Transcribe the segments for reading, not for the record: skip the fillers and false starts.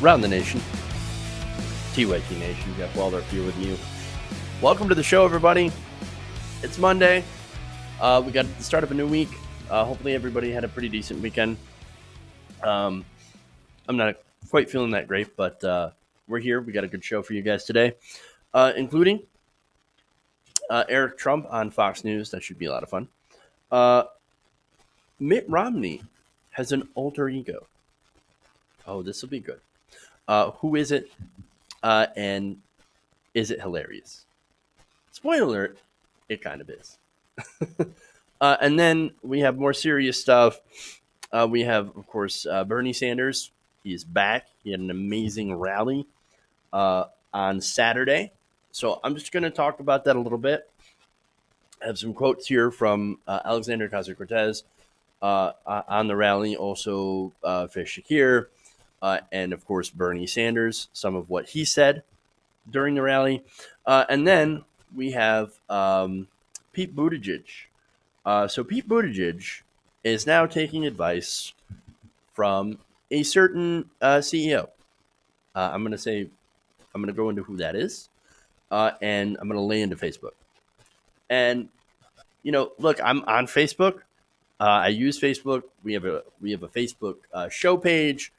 around the nation. TYT Nation, Jeff Walder here with you. Welcome to the show, everybody. It's Monday. We got the start of a new week. Hopefully everybody had a pretty decent weekend. I'm not quite feeling that great, but we're here. We got a good show for you guys today, including Eric Trump on Fox News. That should be a lot of fun. Mitt Romney has an alter ego. Oh, this will be good. Who is it? And is it hilarious? Spoiler alert, it kind of is. And then we have more serious stuff. We have, of course, Bernie Sanders. He is back. He had an amazing rally on Saturday. So I'm just going to talk about that a little bit. I have some quotes here from Alexander Ocasio-Cortez on the rally. Also, Fish Shakir. And, of course, Bernie Sanders, some of what he said during the rally. And then we have Pete Buttigieg. So Pete Buttigieg is now taking advice from a certain CEO. I'm going to go into who that is, and I'm going to lay into Facebook. And, look, I'm on Facebook. I use Facebook. We have a Facebook show page.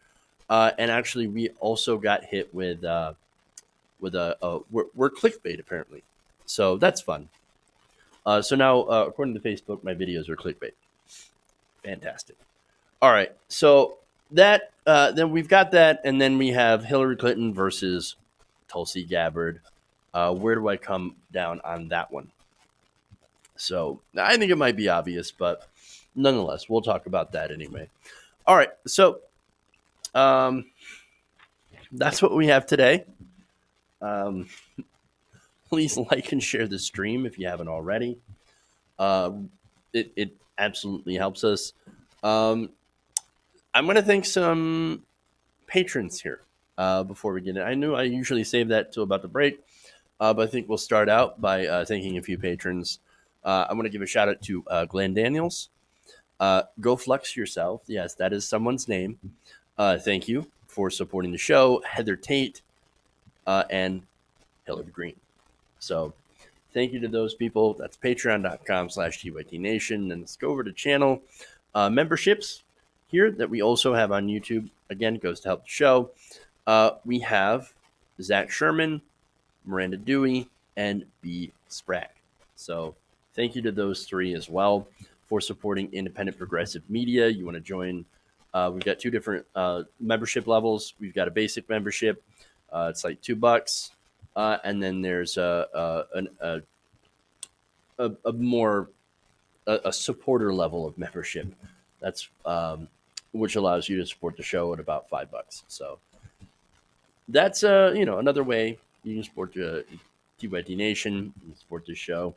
And actually, we also got hit with we're clickbait apparently, so that's fun. So now, according to Facebook, my videos are clickbait. Fantastic. All right, so that then we've got that, and then we have Hillary Clinton versus Tulsi Gabbard. Where do I come down on that one? So I think it might be obvious, but nonetheless, we'll talk about that anyway. All right, so. That's what we have today. Please like and share the stream if you haven't already. It absolutely helps us. I'm going to thank some patrons here before we get in. I knew I usually save that till about the break, but I think we'll start out by thanking a few patrons. I'm going to give a shout out to Glenn Daniels. Go Flex Yourself. Yes, that is someone's name. Thank you for supporting the show, Heather Tate, and Hillary Green. So thank you to those people. That's patreon.com/TYTNation. And let's go over to channel memberships here that we also have on YouTube. Again, goes to help the show. We have Zach Sherman, Miranda Dewey, and B. Sprack. So thank you to those three as well for supporting independent progressive media. You want to join? We've got two different membership levels. We've got a basic membership. It's like $2. And then there's a supporter level of membership. That's which allows you to support the show at about $5. So that's another way you can support TYT Nation, you can support this show,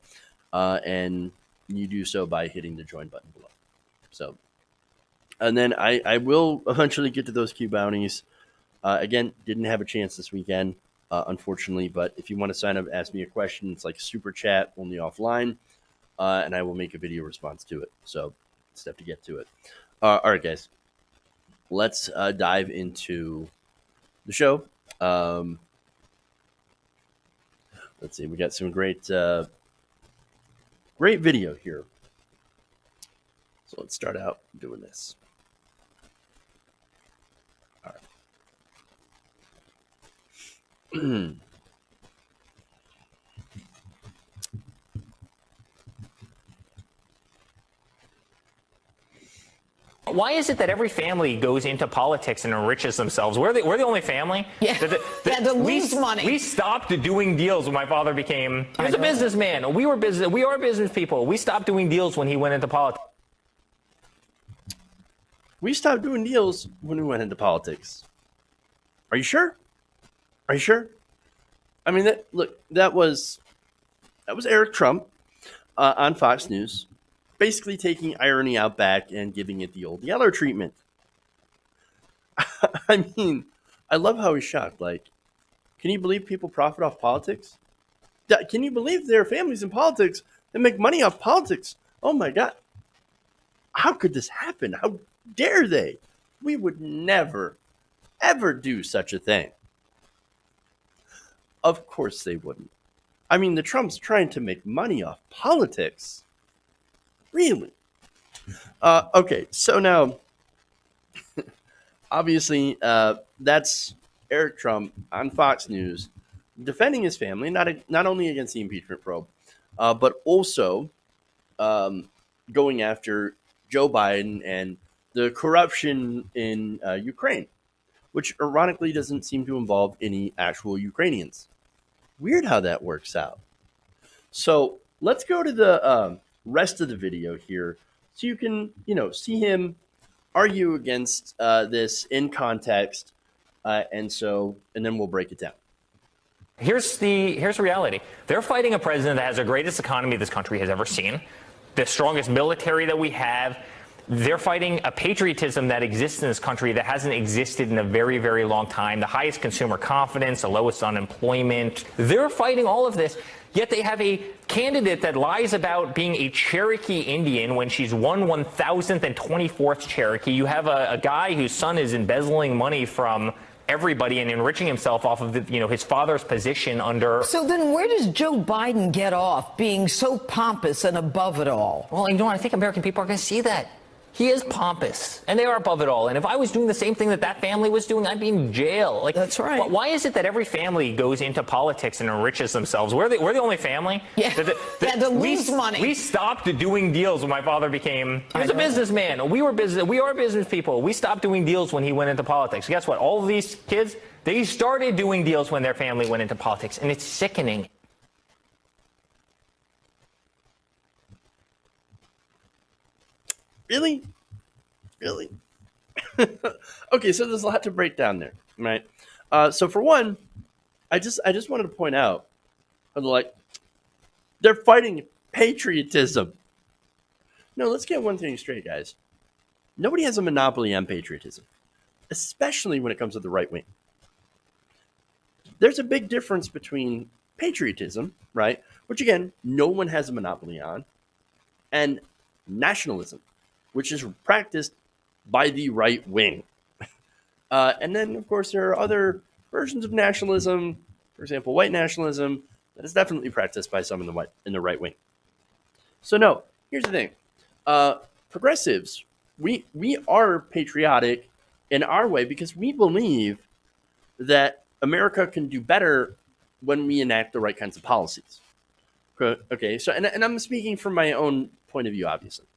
and you do so by hitting the join button below. So. And then I will eventually get to those Q bounties. Again, didn't have a chance this weekend, unfortunately. But if you want to sign up, ask me a question. It's like super chat, only offline. And I will make a video response to it. So just have to get to it. All right, guys. Let's dive into the show. Let's see. We got some great video here. So let's start out doing this. All right. Why is it that every family goes into politics and enriches themselves? We're the only family. Yeah, that lose money. We stopped doing deals when my father became. He was a businessman. We are business people. We stopped doing deals when he went into politics. We stopped doing deals when we went into politics. Are you sure? Are you sure? I mean, that was Eric Trump on Fox News, basically taking irony out back and giving it the old Yeller treatment. I mean, I love how he's shocked. Like, can you believe people profit off politics? Can you believe there are families in politics that make money off politics? Oh my God. How could this happen? How dare they? We would never ever do such a thing? Of course they wouldn't. I mean, the Trumps trying to make money off politics. Really? Okay, so now, obviously, that's Eric Trump on Fox News defending his family, not only against the impeachment probe, but also going after Joe Biden and the corruption in Ukraine, which ironically doesn't seem to involve any actual Ukrainians. Weird how that works out. So let's go to the rest of the video here so you can, see him argue against this in context. And then we'll break it down. Here's reality. They're fighting a president that has the greatest economy this country has ever seen, the strongest military that we have. They're fighting a patriotism that exists in this country that hasn't existed in a very, very long time, the highest consumer confidence, the lowest unemployment. They're fighting all of this, yet they have a candidate that lies about being a Cherokee Indian when she's 1/1024th Cherokee. You have a guy whose son is embezzling money from everybody and enriching himself off of his father's position under. So then where does Joe Biden get off being so pompous and above it all? Well, I think American people are going to see that. He is pompous, and they are above it all. And if I was doing the same thing that family was doing, I'd be in jail. That's right. Why is it that every family goes into politics and enriches themselves? We're the only family. Yeah, to lose money. We stopped doing deals when my father became. He was a businessman. We are business people. We stopped doing deals when he went into politics. Guess what? All of these kids, they started doing deals when their family went into politics, and it's sickening. Really? Okay, so there's a lot to break down there, right? So for one, I just wanted to point out, they're fighting patriotism. No, let's get one thing straight, guys. Nobody has a monopoly on patriotism, especially when it comes to the right wing. There's a big difference between patriotism, right, which again, no one has a monopoly on, and nationalism, which is practiced by the right wing. And then, of course, there are other versions of nationalism, for example, white nationalism, that is definitely practiced by some in the right wing. So, no, here's the thing. Progressives, we are patriotic in our way because we believe that America can do better when we enact the right kinds of policies. Okay, so, and I'm speaking from my own point of view, obviously.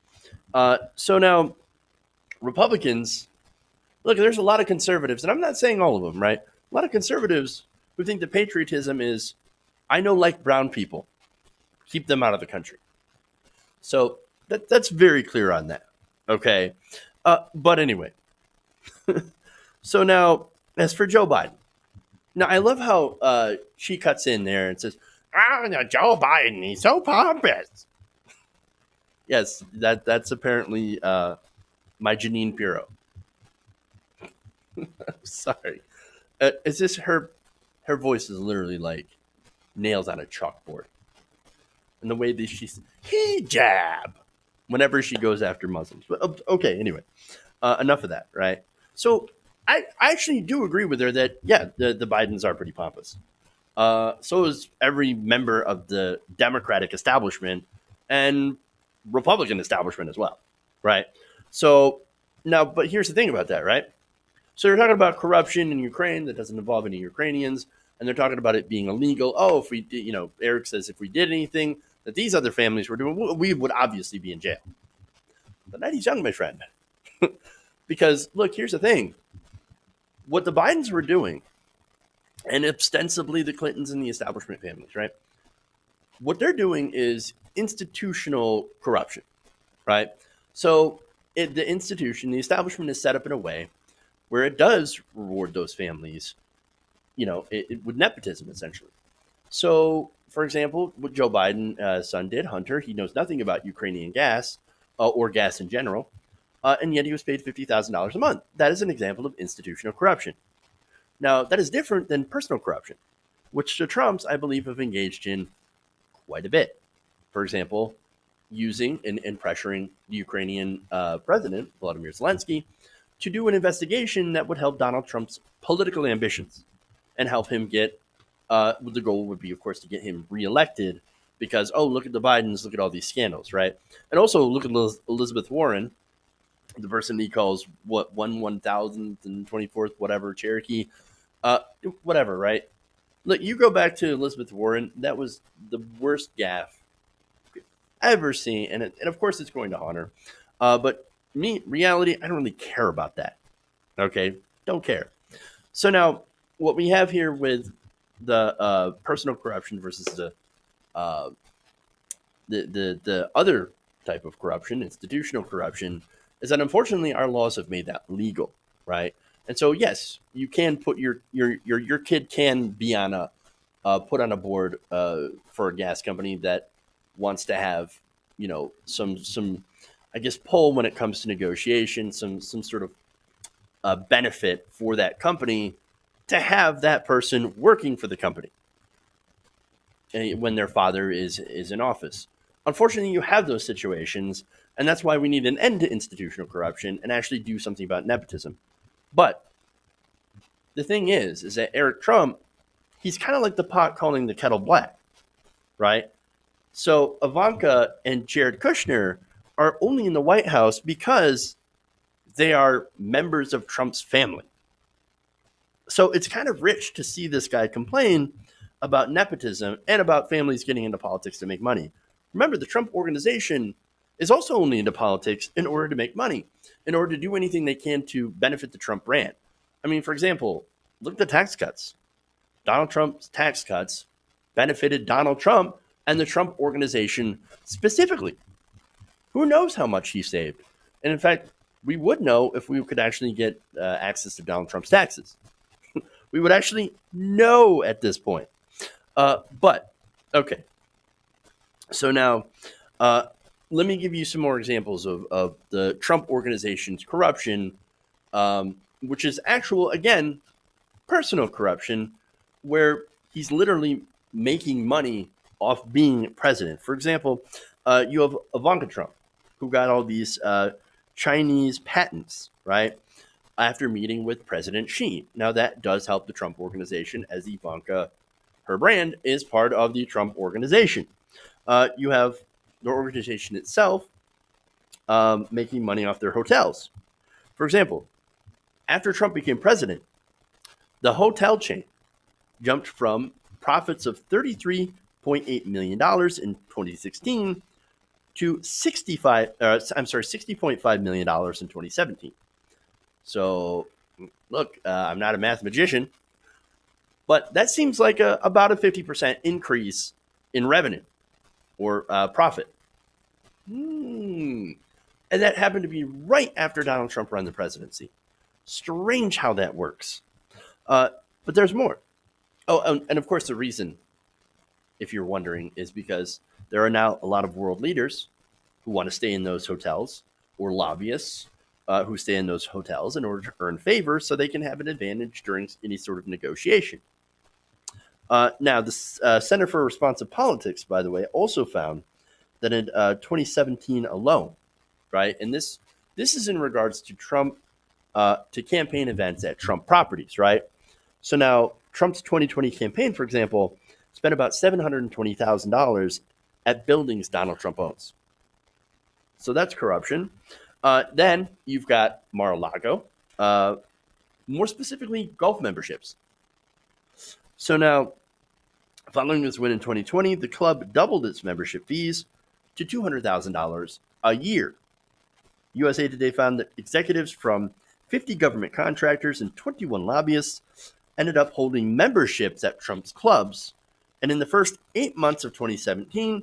So now, Republicans, look, there's a lot of conservatives, and I'm not saying all of them, right? A lot of conservatives who think that patriotism is, I know, like brown people, keep them out of the country. So that's very clear on that, okay? But anyway, so now, as for Joe Biden, now I love how she cuts in there and says, no, Joe Biden, he's so pompous. Yes, that's apparently my Janine Pirro. Sorry. It's just her voice is literally like nails on a chalkboard. And the way that she's hijab whenever she goes after Muslims. But okay, anyway, enough of that, right? So I actually do agree with her that, yeah, the Bidens are pretty pompous. So is every member of the Democratic establishment and Republican establishment as well, right? So now, but here's the thing about that, right? So you're talking about corruption in Ukraine that doesn't involve any Ukrainians, and they're talking about it being illegal. Oh, if we did, Eric says if we did anything that these other families were doing, we would obviously be in jail. The night is young, my friend. Because look, here's the thing. What the Bidens were doing, and ostensibly the Clintons and the establishment families, right? What they're doing is institutional corruption, right? So the institution, the establishment is set up in a way where it does reward those families, with nepotism, essentially. So, for example, what Joe Biden's son did, Hunter, he knows nothing about Ukrainian gas or gas in general, and yet he was paid $50,000 a month. That is an example of institutional corruption. Now, that is different than personal corruption, which the Trumps, I believe, have engaged in quite a bit. For example, using and pressuring the Ukrainian president, Volodymyr Zelensky, to do an investigation that would help Donald Trump's political ambitions and help him get, the goal would be, of course, to get him reelected because, oh, look at the Bidens, look at all these scandals, right? And also look at Elizabeth Warren, the person he calls, what, 1,024th, whatever, Cherokee, whatever, right? Look, you go back to Elizabeth Warren, that was the worst gaffe I've ever seen, and of course it's going to haunt her. But reality, I don't really care about that. Okay, don't care. So now, what we have here with the personal corruption versus the other type of corruption, institutional corruption, is that unfortunately our laws have made that legal, right? And so yes, you can put your kid can be on a put on a board for a gas company that wants to have, some I guess pull when it comes to negotiation, some sort of benefit for that company to have that person working for the company when their father is in office. Unfortunately, you have those situations, and that's why we need an end to institutional corruption and actually do something about nepotism. But the thing is that Eric Trump, he's kind of like the pot calling the kettle black, right? So Ivanka and Jared Kushner are only in the White House because they are members of Trump's family. So it's kind of rich to see this guy complain about nepotism and about families getting into politics to make money. Remember, the Trump organization is also only into politics in order to make money, in order to do anything they can to benefit the Trump brand. I mean, for example, look at the tax cuts. Donald Trump's tax cuts benefited Donald Trump and the Trump organization specifically. Who knows how much he saved? And in fact, we would know if we could actually get access to Donald Trump's taxes. We would actually know at this point. But, okay. So now, let me give you some more examples of the Trump organization's corruption, which is actual, again, personal corruption, where he's literally making money off being president. For example, you have Ivanka Trump, who got all these Chinese patents, right, after meeting with President Xi. Now, that does help the Trump organization, as Ivanka, her brand, is part of the Trump organization. You have the organization itself making money off their hotels. For example, after Trump became president, the hotel chain jumped from profits of $33.8 million in 2016 to $60.5 million in 2017. So, look, I'm not a mathematician, but that seems like about a 50% increase in revenue or profit. And that happened to be right after Donald Trump ran the presidency. Strange how that works. But there's more. Oh, and of course, the reason, if you're wondering, is because there are now a lot of world leaders who want to stay in those hotels, or lobbyists who stay in those hotels in order to earn favor so they can have an advantage during any sort of negotiation. Now, the Center for Responsive Politics, by the way, also found that in 2017 alone, right, and this is in regards to Trump, to campaign events at Trump properties, right? So now, Trump's 2020 campaign, for example, spent about $720,000 at buildings Donald Trump owns. So that's corruption. Then you've got Mar-a-Lago, more specifically golf memberships. So now, following this win in 2020, the club doubled its membership fees to $200,000 a year. USA Today found that executives from 50 government contractors and 21 lobbyists ended up holding memberships at Trump's clubs. And in the first 8 months of 2017,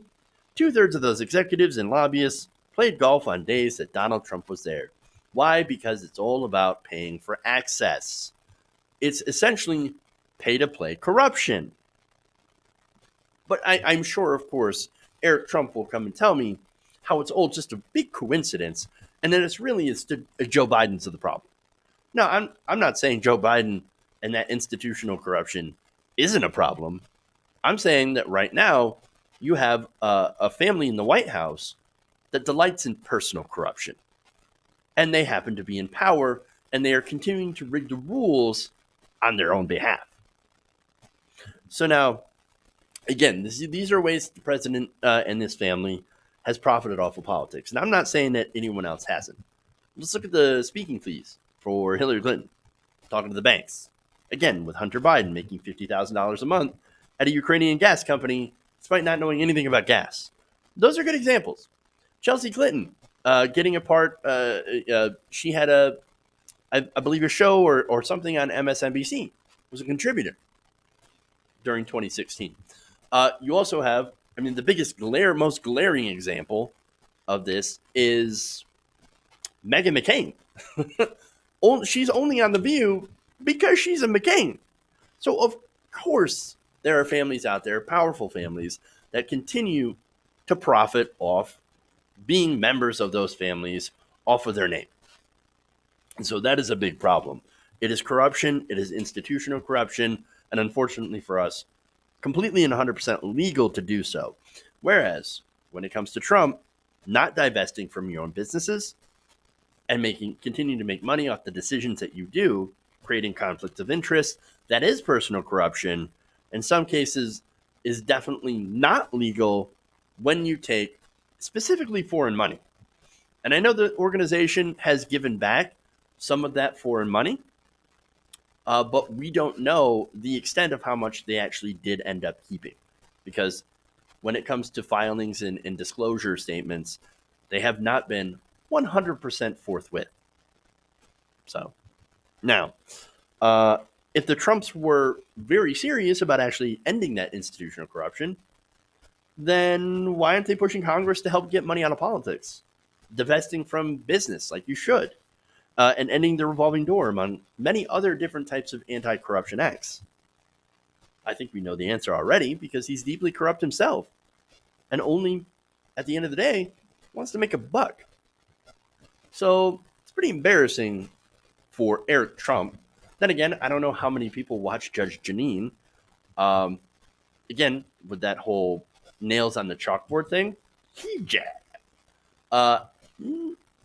2/3 of those executives and lobbyists played golf on days that Donald Trump was there. Why? Because it's all about paying for access. It's essentially pay-to-play corruption. But I'm sure, of course, Eric Trump will come and tell me how it's all just a big coincidence, and then it's really Joe Biden's of the problem. No, I'm not saying Joe Biden and that institutional corruption isn't a problem. I'm saying that right now you have a family in the White House that delights in personal corruption, and they happen to be in power and they are continuing to rig the rules on their own behalf. So now, again, these are ways the president and his family has profited off of politics. And I'm not saying that anyone else hasn't. Let's look at the speaking fees for Hillary Clinton, talking to the banks. Again, with Hunter Biden making $50,000 a month at a Ukrainian gas company, despite not knowing anything about gas. Those are good examples. Chelsea Clinton getting a part. She had I believe, a show or something on MSNBC. Was a contributor during 2016. You also have, I mean, the most glaring example of this is Meghan McCain. She's only on The View because she's a McCain. So, of course, there are families out there, powerful families, that continue to profit off being members of those families off of their name. And so that is a big problem. It is corruption. It is institutional corruption. And unfortunately for us, completely and 100% legal to do so. Whereas when it comes to Trump, not divesting from your own businesses and continuing to make money off the decisions that you do, creating conflicts of interest, that is personal corruption. In some cases, is definitely not legal when you take specifically foreign money. And I know the organization has given back some of that foreign money, but we don't know the extent of how much they actually did end up keeping. Because when it comes to filings and disclosure statements, they have not been 100% forthwith. So, now, if the Trumps were very serious about actually ending that institutional corruption, then why aren't they pushing Congress to help get money out of politics? Divesting from business like you should, and ending the revolving door among many other different types of anti-corruption acts. I think we know the answer already because he's deeply corrupt himself and only, at the end of the day, wants to make a buck. So it's pretty embarrassing for Eric Trump. Then again, I don't know how many people watch Judge Jeanine. Again, with that whole nails on the chalkboard thing,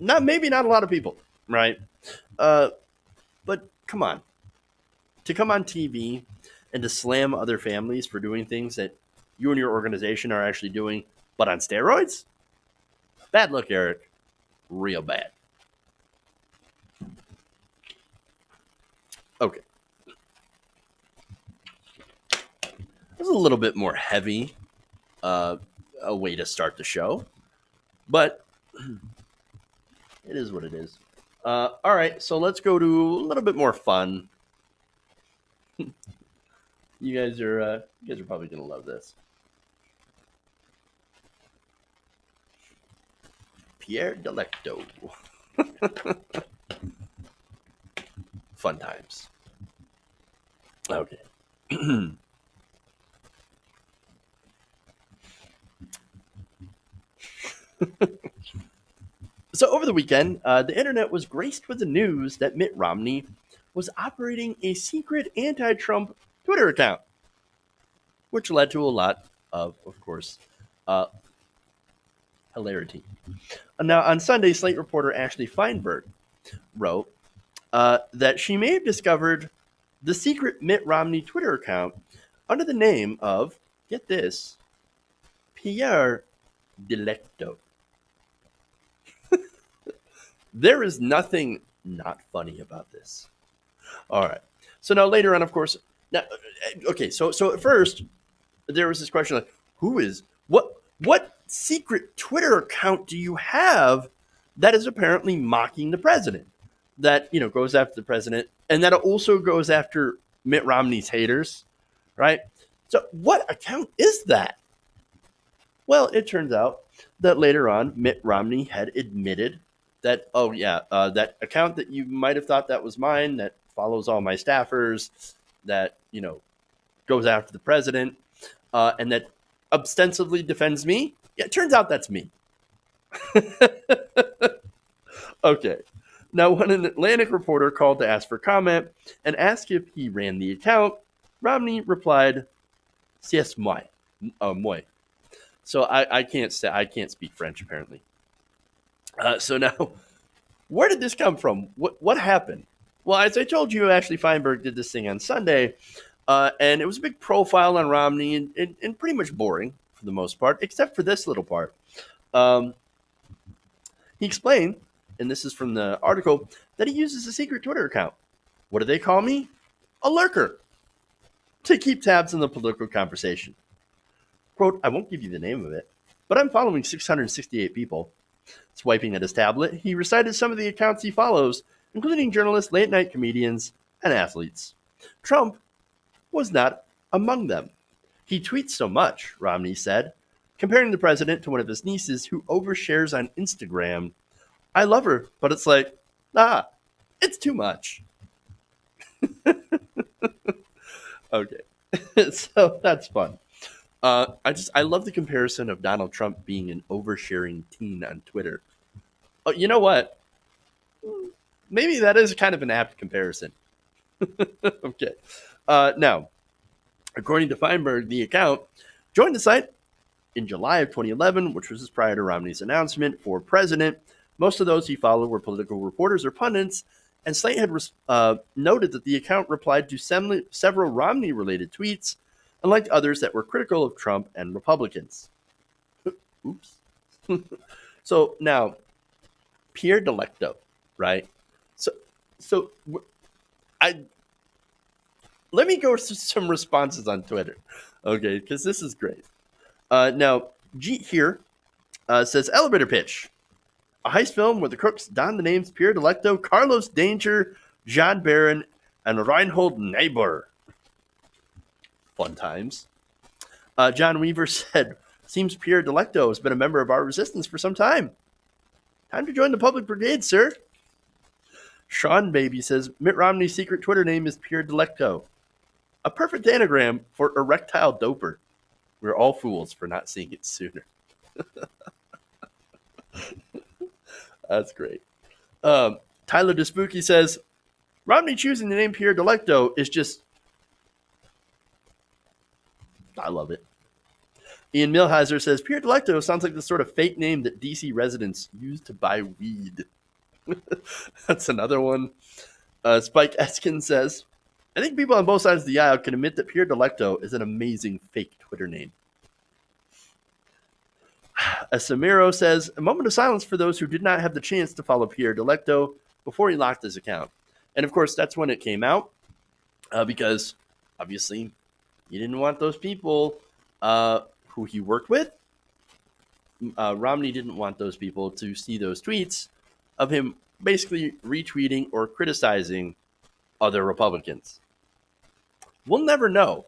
maybe not a lot of people, right? But come on. To come on TV and to slam other families for doing things that you and your organization are actually doing, but on steroids? Bad luck, Eric. Real bad. Okay. This is a little bit more heavy a way to start the show, but it is what it is. All right, so let's go to a little bit more fun. You guys are probably gonna love this. Pierre Delecto. Fun times. Okay. So over the weekend, the internet was graced with the news that Mitt Romney was operating a secret anti-Trump Twitter account, which led to a lot of course, hilarity. Now, on Sunday, Slate reporter Ashley Feinberg wrote that she may have discovered the secret Mitt Romney Twitter account under the name of, get this, Pierre Delecto. There is nothing not funny about this. All right. So now later on, of course, okay. So at first there was this question like, what secret Twitter account do you have that is apparently mocking the president? That, goes after the president, and that also goes after Mitt Romney's haters, right? So what account is that? Well, it turns out that later on, Mitt Romney had admitted that, that account that you might have thought that was mine, that follows all my staffers, that, goes after the president, and that ostensibly defends me. Yeah, it turns out that's me. Okay. Now, when an Atlantic reporter called to ask for comment and asked if he ran the account, Romney replied, "C'est moi." So I can't speak French apparently. So now, where did this come from? What happened? Well, as I told you, Ashley Feinberg did this thing on Sunday, and it was a big profile on Romney and pretty much boring for the most part, except for this little part. He explained, and this is from the article, that he uses a secret Twitter account. What do they call me? A lurker. To keep tabs on the political conversation. Quote, I won't give you the name of it, but I'm following 668 people. Swiping at his tablet, he recited some of the accounts he follows, including journalists, late-night comedians, and athletes. Trump was not among them. He tweets so much, Romney said, comparing the president to one of his nieces who overshares on Instagram. I love her, but it's like, it's too much. Okay, so that's fun. I love the comparison of Donald Trump being an oversharing teen on Twitter. Oh, you know what? Maybe that is kind of an apt comparison. Okay. Now, according to Feinberg, the account joined the site in July of 2011, which was just prior to Romney's announcement for president. Most of those he followed were political reporters or pundits, and Slate had noted that the account replied to several Romney-related tweets, unlike others that were critical of Trump and Republicans. Oops. So now, Pierre Delecto, right? So let me go to some responses on Twitter, okay? Because this is great. Now, Jeet here says, elevator pitch. A heist film where the crooks don the names Pierre Delecto, Carlos Danger, John Barron, and Reinhold Niebuhr. Fun times. John Weaver said, seems Pierre Delecto has been a member of our resistance for some time. Time to join the public brigade, sir. Sean Baby says, Mitt Romney's secret Twitter name is Pierre Delecto. A perfect anagram for erectile doper. We're all fools for not seeing it sooner. That's great. Tyler DeSpooky says, Romney choosing the name Pierre Delecto is just... I love it. Ian Milheiser says, Pierre Delecto sounds like the sort of fake name that DC residents use to buy weed. That's another one. Spike Eskin says, I think people on both sides of the aisle can admit that Pierre Delecto is an amazing fake Twitter name. Samiro says, a moment of silence for those who did not have the chance to follow Pierre Delecto before he locked his account. And of course, that's when it came out, because obviously he didn't want those people who he worked with. Romney didn't want those people to see those tweets of him basically retweeting or criticizing other Republicans. We'll never know,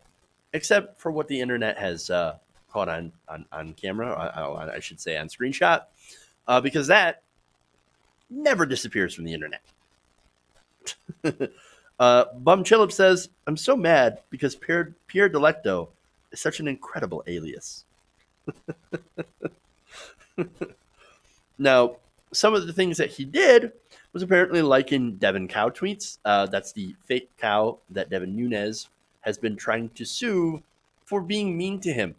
except for what the internet has caught on camera, I should say on screenshot, because that never disappears from the internet. Bum Chillip says, I'm so mad because Pierre Delecto is such an incredible alias. Now, some of the things that he did was apparently liken Devin Cow tweets. That's the fake cow that Devin Nunes has been trying to sue for being mean to him.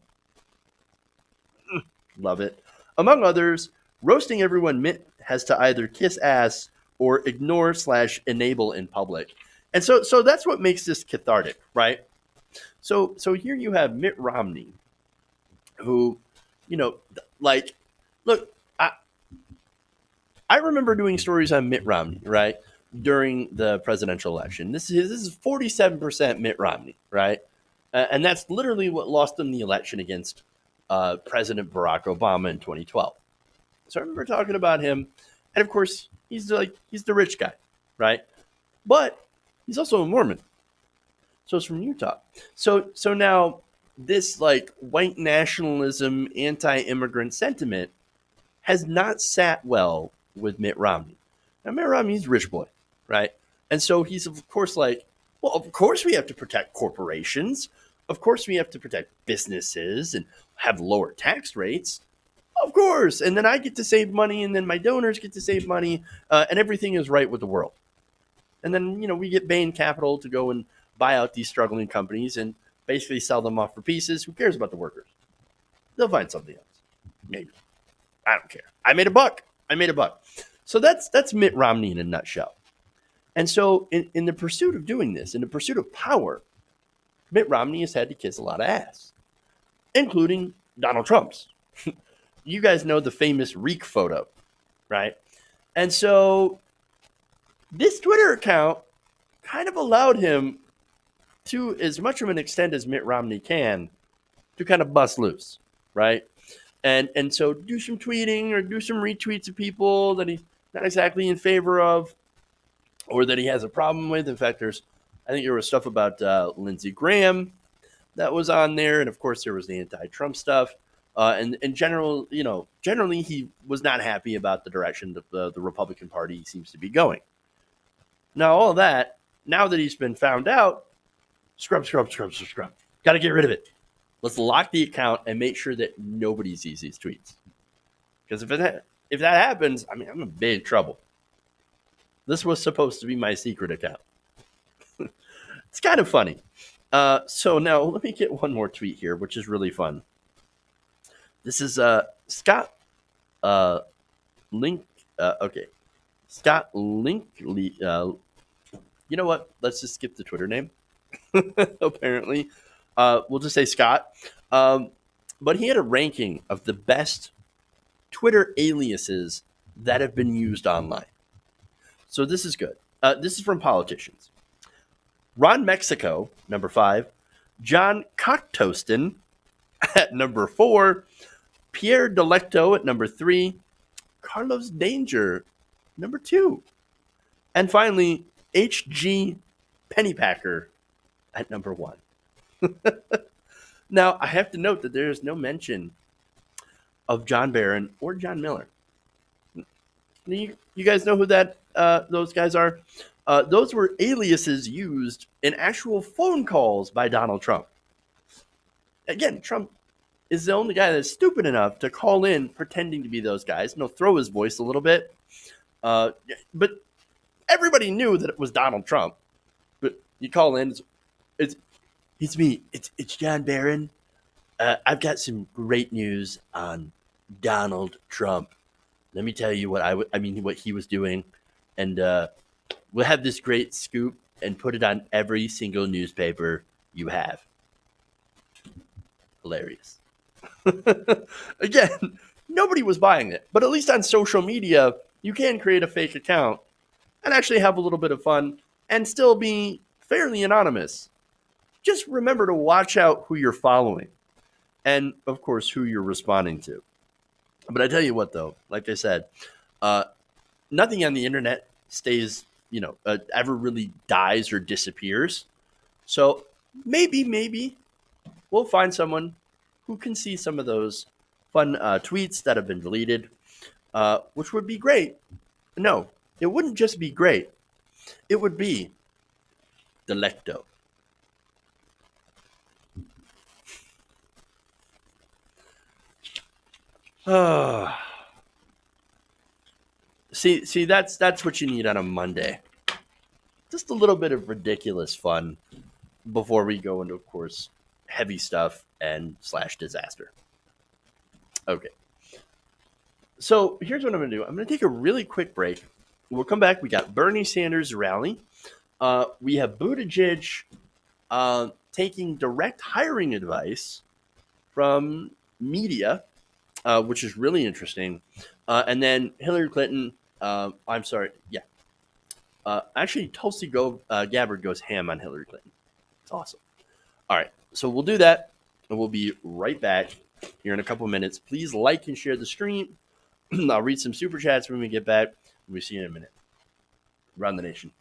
Love it. Among others, roasting everyone Mitt has to either kiss ass or ignore/enable in public. And so that's what makes this cathartic, right? So here you have Mitt Romney, who, like, look, I remember doing stories on Mitt Romney, right, during the presidential election. This is 47% Mitt Romney, right? And that's literally what lost him the election against President Barack Obama in 2012. So I remember talking about him. And of course, he's the rich guy, right? But he's also a Mormon. So it's from Utah. So now this like white nationalism, anti-immigrant sentiment has not sat well with Mitt Romney. Now, Mitt Romney's a rich boy, right? And so he's, of course, like, well, of course we have to protect corporations. Of course we have to protect businesses and have lower tax rates. Of course. And then I get to save money, and then my donors get to save money, and everything is right with the world. And then, we get Bain Capital to go and buy out these struggling companies and basically sell them off for pieces. Who cares about the workers? They'll find something else. Maybe. I don't care. I made a buck. So that's Mitt Romney in a nutshell. And so, in the pursuit of doing this, in the pursuit of power, Mitt Romney has had to kiss a lot of ass, including Donald Trump's. You guys know the famous reek photo, right? And so, this Twitter account kind of allowed him to, as much of an extent as Mitt Romney can, to kind of bust loose, right? And so do some tweeting or do some retweets of people that he's not exactly in favor of or that he has a problem with. In fact, I think there was stuff about Lindsey Graham that was on there, and of course there was the anti-Trump stuff. And in general, generally he was not happy about the direction that the Republican Party seems to be going. Now, all that, now that he's been found out, scrub. Got to get rid of it. Let's lock the account and make sure that nobody sees these tweets. Because if that happens, I mean, I'm in big trouble. This was supposed to be my secret account. It's kind of funny. So now let me get one more tweet here, which is really fun. This is Scott Link. Okay, Scott Linkley. You know what? Let's just skip the Twitter name. Apparently, we'll just say Scott. But he had a ranking of the best Twitter aliases that have been used online. So this is good. This is from politicians. Ron Mexico, number 5. John Cocktoastin at number 4. Pierre Delecto at number 3. Carlos Danger, number 2. And finally, H.G. Pennypacker at number 1. Now, I have to note that there is no mention of John Barron or John Miller. You guys know who those guys are? Those were aliases used in actual phone calls by Donald Trump. Again, Trump is the only guy that's stupid enough to call in pretending to be those guys, and he'll throw his voice a little bit. But everybody knew that it was Donald Trump. But you call in, it's me. It's John Barron. I've got some great news on Donald Trump. Let me tell you what he was doing, and we'll have this great scoop and put it on every single newspaper you have. Hilarious. Again, nobody was buying it, but at least on social media, you can create a fake account and actually have a little bit of fun and still be fairly anonymous. Just remember to watch out who you're following and, of course, who you're responding to. But I tell you what, though, like I said, nothing on the internet stays, ever really dies or disappears. So maybe we'll find someone who can see some of those fun tweets that have been deleted, which would be great. No, it wouldn't just be great. It would be Delecto. See, that's what you need on a Monday. Just a little bit of ridiculous fun before we go into, of course, heavy stuff and / disaster. Okay. So here's what I'm going to do. I'm going to take a really quick break. We'll come back. We got Bernie Sanders' rally. We have Buttigieg taking direct hiring advice from media, which is really interesting. And then Hillary Clinton, I'm sorry, yeah. Actually, Tulsi Gabbard goes ham on Hillary Clinton. It's awesome. All right, so we'll do that, and we'll be right back here in a couple of minutes. Please like and share the stream. I'll read some super chats when we get back. We'll see you in a minute. Run the nation.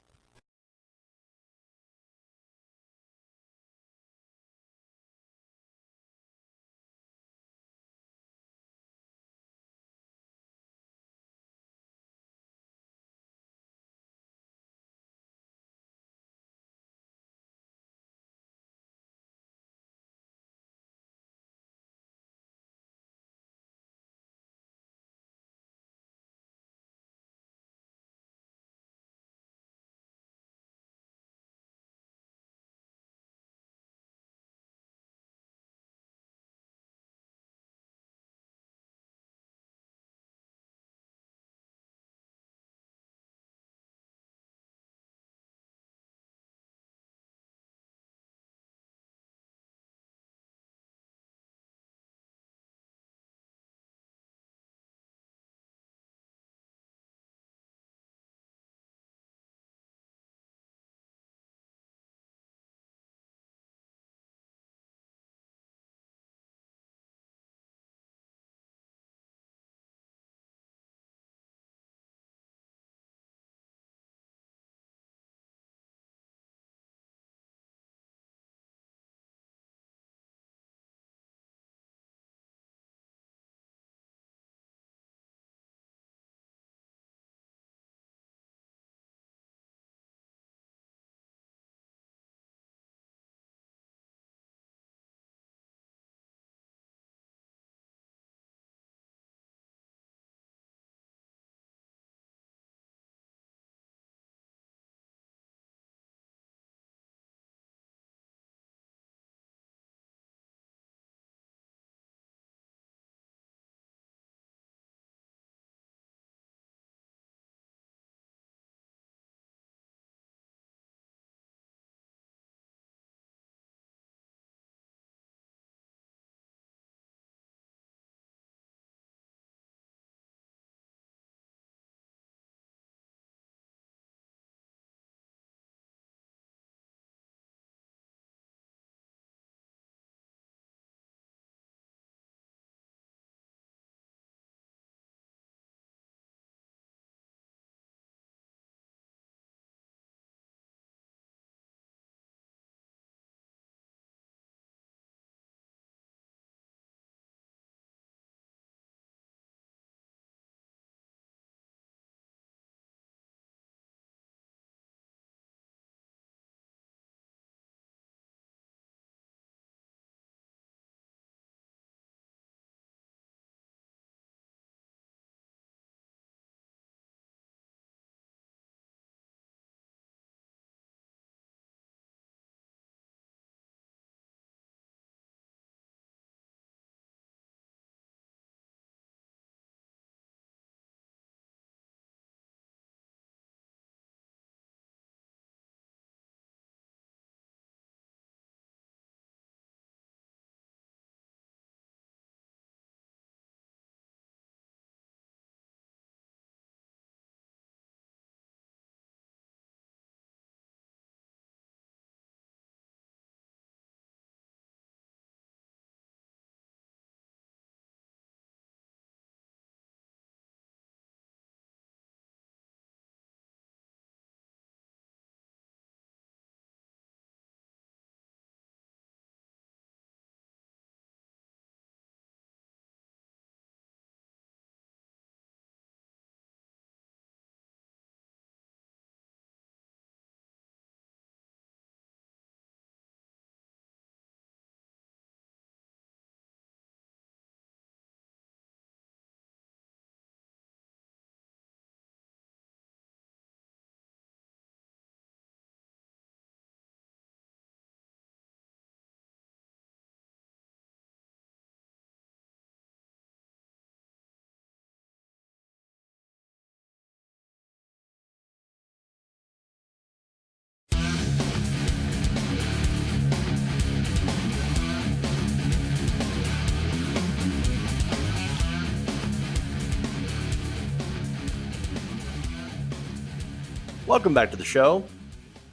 Welcome back to the show.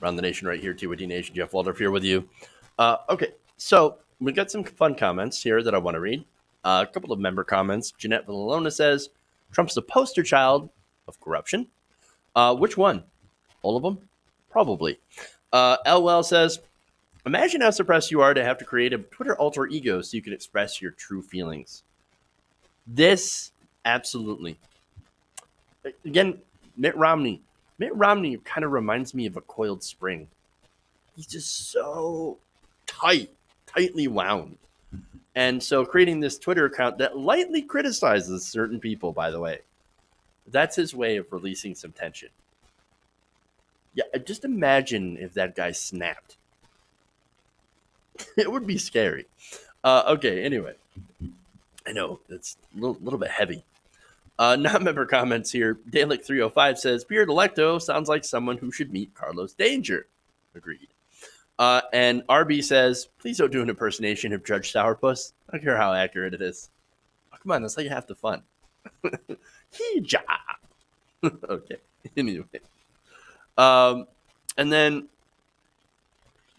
Around the Nation right here, TWT Nation. Jeff Waldorf here with you. Okay, so we got some fun comments here that I want to read. A couple of member comments. Jeanette Villalona says, Trump's the poster child of corruption. Which one? All of them? Probably. LL says, imagine how suppressed you are to have to create a Twitter alter ego so you can express your true feelings. This, absolutely. Again, Mitt Romney. Mitt Romney kind of reminds me of a coiled spring. He's just so tightly wound. And so creating this Twitter account that lightly criticizes certain people, by the way, that's his way of releasing some tension. Yeah, just imagine if that guy snapped. It would be scary. Okay, anyway. I know, it's a little bit heavy. Non-member comments here. Delecto 305 says, Pierre Delecto sounds like someone who should meet Carlos Danger. Agreed. And RB says, please don't do an impersonation of Judge Sourpuss. I don't care how accurate it is. Oh, come on, that's like half the fun. Hee-ja. Okay, anyway. And then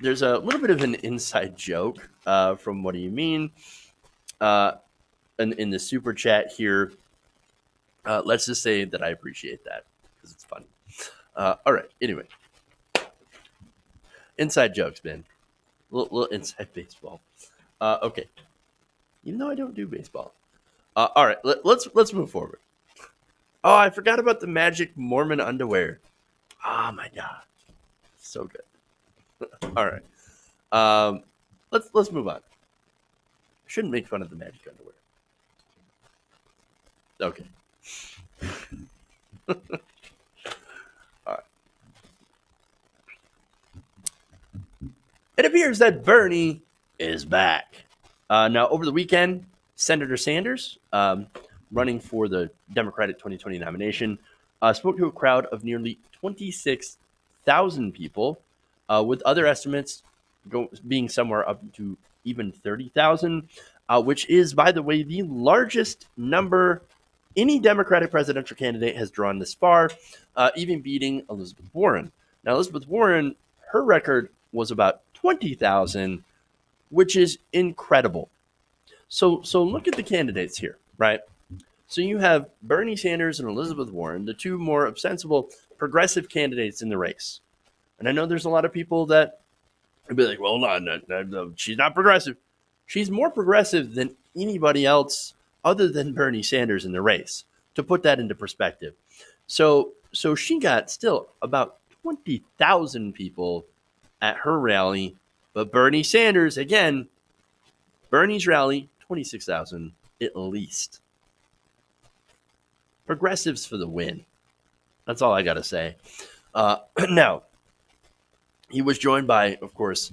there's a little bit of an inside joke from What Do You Mean? In the super chat here. Let's just say that I appreciate that because it's funny. All right. Anyway, inside jokes, man. Little inside baseball. Okay. Even though I don't do baseball. All right. Let's move forward. Oh, I forgot about the magic Mormon underwear. Oh my god, so good. All right. Let's move on. I shouldn't make fun of the magic underwear. Okay. All right. It appears that Bernie is back. Now, over the weekend, Senator Sanders, running for the Democratic 2020 nomination, spoke to a crowd of nearly 26,000 people, with other estimates being somewhere up to even 30,000, which is, by the way, the largest number any Democratic presidential candidate has drawn this far, even beating Elizabeth Warren. Now, Elizabeth Warren, her record was about 20,000, which is incredible. So look at the candidates here, right? So you have Bernie Sanders and Elizabeth Warren, the two more ostensible progressive candidates in the race. And I know there's a lot of people that would be like, well, no, she's not progressive. She's more progressive than anybody else other than Bernie Sanders in the race, to put that into perspective. So she got still about 20,000 people at her rally, but Bernie Sanders, again, Bernie's rally, 26,000 at least. Progressives for the win. That's all I got to say. Now, he was joined by, of course,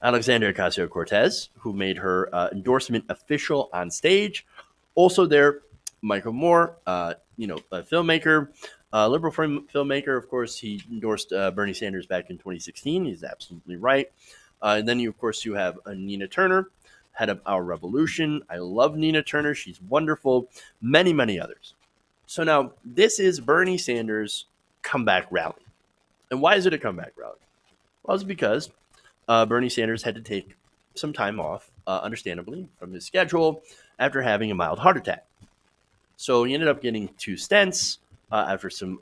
Alexandria Ocasio-Cortez, who made her endorsement official on stage. Also there, Michael Moore, a filmmaker, liberal filmmaker. Of course, he endorsed Bernie Sanders back in 2016. He's absolutely right. And then, you have Nina Turner, head of Our Revolution. I love Nina Turner. She's wonderful. Many, many others. So now, this is Bernie Sanders' comeback rally. And why is it a comeback rally? Well, it's because Bernie Sanders had to take some time off, understandably, from his schedule after having a mild heart attack. So he ended up getting 2 stents after some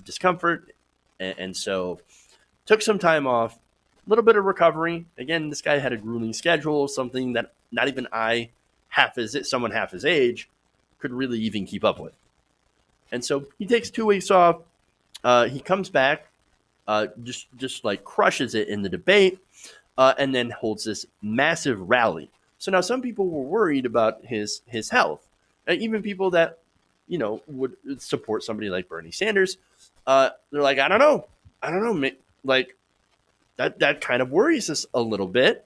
discomfort. And so took some time off, a little bit of recovery. Again, this guy had a grueling schedule, something that not even someone half his age, could really even keep up with. And so he takes 2 weeks off. He comes back, just like crushes it in the debate, and then holds this massive rally. So now some people were worried about his health. Even people that, would support somebody like Bernie Sanders. They're like, I don't know. Like, that kind of worries us a little bit.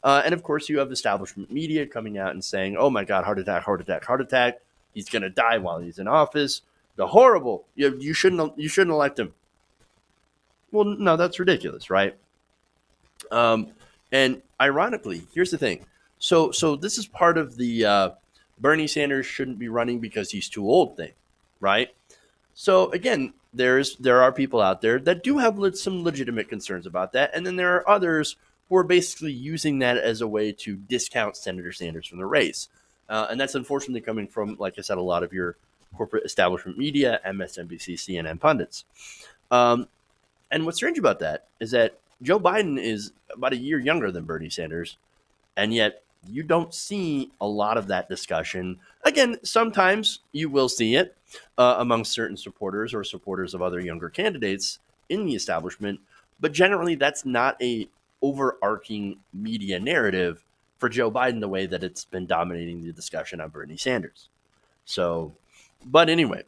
And of course, you have establishment media coming out and saying, oh my God, heart attack. He's going to die while he's in office. The horrible. You shouldn't elect him. Well, no, that's ridiculous, right? And ironically, here's the thing. So this is part of the Bernie Sanders shouldn't be running because he's too old thing, right? So again, there are people out there that do have some legitimate concerns about that, and then there are others who are basically using that as a way to discount Senator Sanders from the race, and that's unfortunately coming from, like I said, a lot of your corporate establishment media, MSNBC, CNN pundits. And what's strange about that is that Joe Biden is about a year younger than Bernie Sanders, and yet you don't see a lot of that discussion. Again, sometimes you will see it among certain supporters or supporters of other younger candidates in the establishment, but generally that's not a overarching media narrative for Joe Biden the way that it's been dominating the discussion on Bernie Sanders. So, but anyway,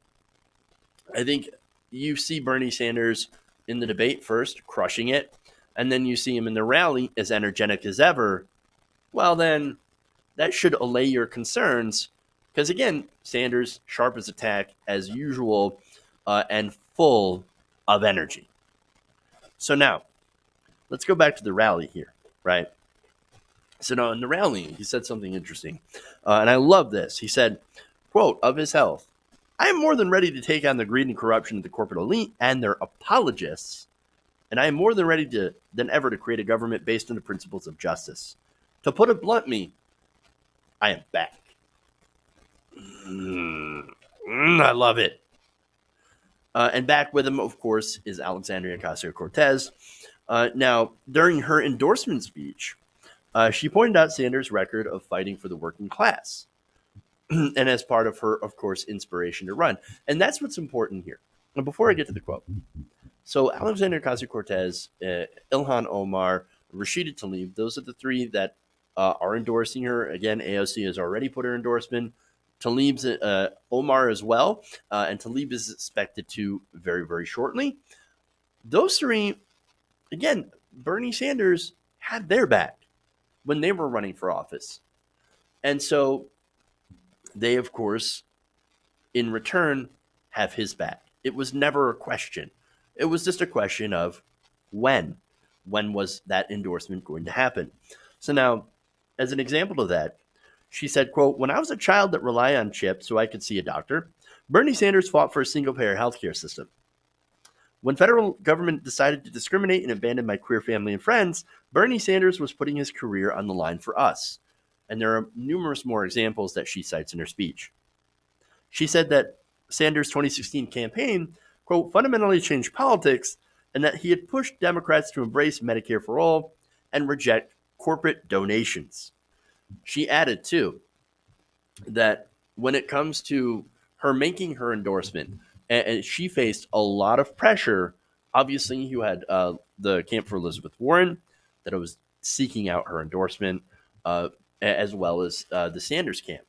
I think you see Bernie Sanders in the debate first, crushing it, and then you see him in the rally as energetic as ever. Well, then that should allay your concerns because, again, Sanders, sharp as a tack as usual, and full of energy. So now, let's go back to the rally here, right? So now in the rally, he said something interesting, and I love this. He said, quote, of his health, I am more than ready to take on the greed and corruption of the corporate elite and their apologists, and I am more than ready than ever to create a government based on the principles of justice. To put it bluntly, I am back. I love it. And back with him, of course, is Alexandria Ocasio-Cortez. Now, during her endorsement speech, she pointed out Sanders' record of fighting for the working class. And as part of her, of course, inspiration to run. And that's what's important here. And before I get to the quote, so Alexandria Ocasio-Cortez, Ilhan Omar, Rashida Tlaib, those are the three that are endorsing her. Again, AOC has already put her endorsement. Tlaib's Omar as well, and Tlaib is expected to very, very shortly. Those three, again, Bernie Sanders had their back when they were running for office. And so they, of course, in return, have his back. It was never a question. It was just a question of when. When was that endorsement going to happen? So now, as an example of that, she said, quote, when I was a child that relied on chips so I could see a doctor, Bernie Sanders fought for a single-payer healthcare system. When federal government decided to discriminate and abandon my queer family and friends, Bernie Sanders was putting his career on the line for us. And there are numerous more examples that she cites in her speech. She said that Sanders' 2016 campaign, quote, fundamentally changed politics and that he had pushed Democrats to embrace Medicare for all and reject corporate donations. She added, too, that when it comes to her making her endorsement, and she faced a lot of pressure. Obviously, you had the Camp for Elizabeth Warren that was seeking out her endorsement, as well as the Sanders camp.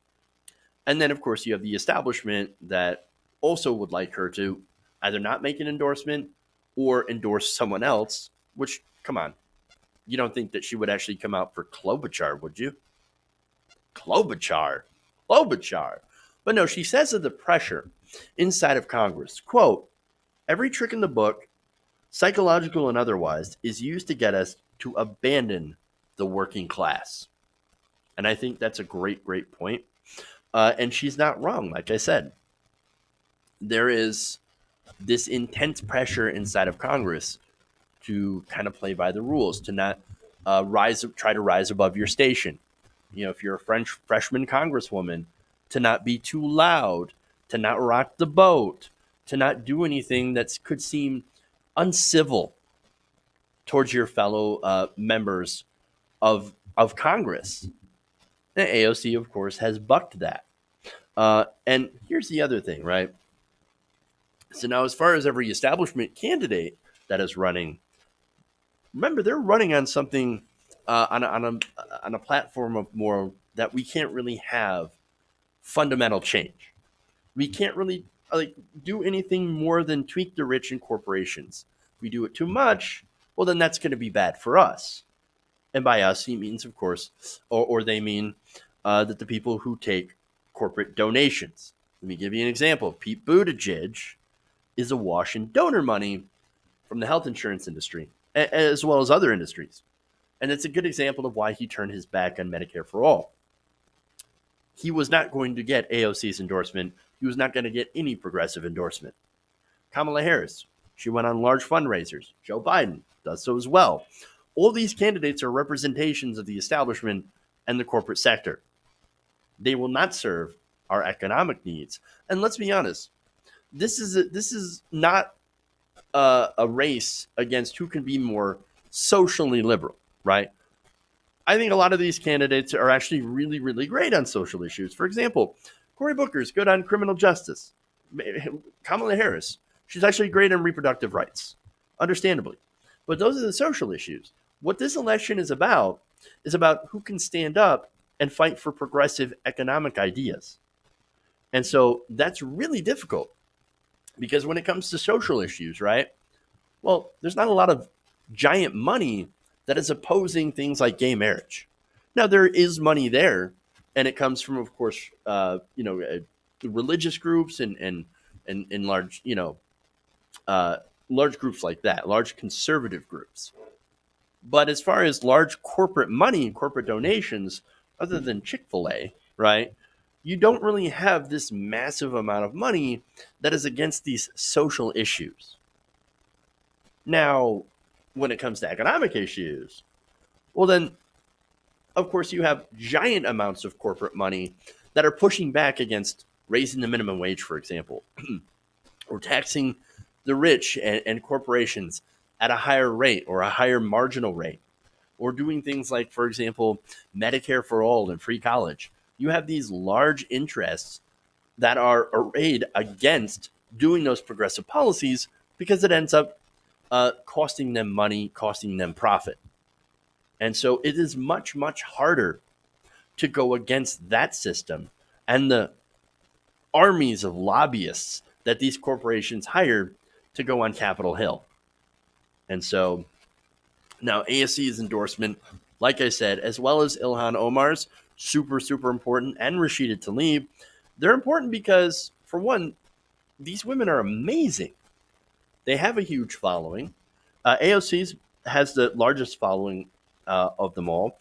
And then, of course, you have the establishment that also would like her to either not make an endorsement or endorse someone else, which, come on, you don't think that she would actually come out for Klobuchar, would you? Klobuchar. But no, she says of the pressure inside of Congress, quote, every trick in the book, psychological and otherwise, is used to get us to abandon the working class. And I think that's a great, great point. And she's not wrong. Like I said, there is this intense pressure inside of Congress to kind of play by the rules, to not try to rise above your station. You know, if you're a freshman congresswoman, to not be too loud, to not rock the boat, to not do anything that could seem uncivil towards your fellow members of Congress. And AOC, of course, has bucked that. And here's the other thing, right? So now, as far as every establishment candidate that is running, remember they're running on something on a platform of more that we can't really have fundamental change. We can't really do anything more than tweak the rich and corporations. If we do it too much, well, then that's going to be bad for us. And by us, he means, of course, or they mean that the people who take corporate donations. Let me give you an example. Pete Buttigieg is awash in donor money from the health insurance industry, as well as other industries. And it's a good example of why he turned his back on Medicare for all. He was not going to get AOC's endorsement. He was not going to get any progressive endorsement Kamala Harris, she went on large fundraisers. Joe Biden does so as well. All these candidates are representations of the establishment and the corporate sector. They will not serve our economic needs. And let's be honest, this is not a race against who can be more socially liberal, right? I think a lot of these candidates are actually really, really great on social issues. For example, Cory Booker's good on criminal justice. Kamala Harris, she's actually great on reproductive rights, understandably. But those are the social issues. What this election is about who can stand up and fight for progressive economic ideas. And so that's really difficult because when it comes to social issues, right? Well, there's not a lot of giant money that is opposing things like gay marriage. Now, there is money there, and it comes from, of course, religious groups and large, large groups like that, large conservative groups. But as far as large corporate money and corporate donations, other than Chick-fil-A, right, you don't really have this massive amount of money that is against these social issues. Now, when it comes to economic issues, well, then, of course, you have giant amounts of corporate money that are pushing back against raising the minimum wage, for example, or taxing the rich and corporations at a higher rate or a higher marginal rate, or doing things like, for example, Medicare for all and free college. You have these large interests that are arrayed against doing those progressive policies because it ends up costing them money, costing them profit. And so it is much, much harder to go against that system and the armies of lobbyists that these corporations hired to go on Capitol Hill. And so now AOC's endorsement, like I said, as well as Ilhan Omar's, super, super important, and Rashida Tlaib, they're important because, for one, these women are amazing. They have a huge following. AOC's has the largest following of them all,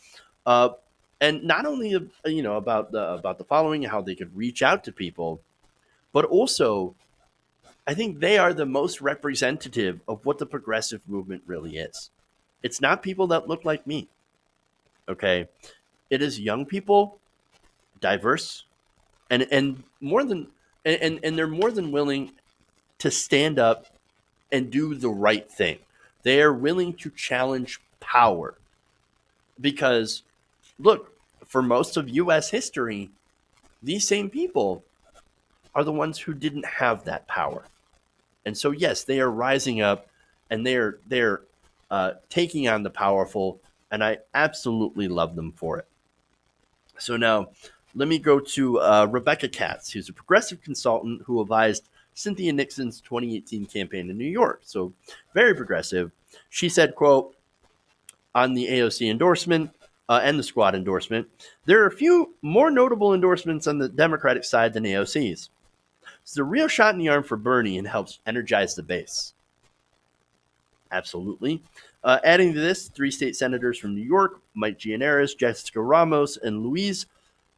and not only about the following and how they could reach out to people, but also I think they are the most representative of what the progressive movement really is. It's not people that look like me. Okay, it is young people, diverse, and more than and they're more than willing to stand up and do the right thing. They are willing to challenge power because, look, for most of U.S. history, these same people are the ones who didn't have that power. And so, yes, they are rising up and they're taking on the powerful, and I absolutely love them for it. So now let me go to Rebecca Katz, who's a progressive consultant who advised Cynthia Nixon's 2018 campaign in New York. So very progressive. She said, quote, on the AOC endorsement and the squad endorsement, there are a few more notable endorsements on the Democratic side than AOC's. It's a real shot in the arm for Bernie and helps energize the base. Absolutely. Adding to this, 3 state senators from New York, Mike Gianaris, Jessica Ramos, and Luis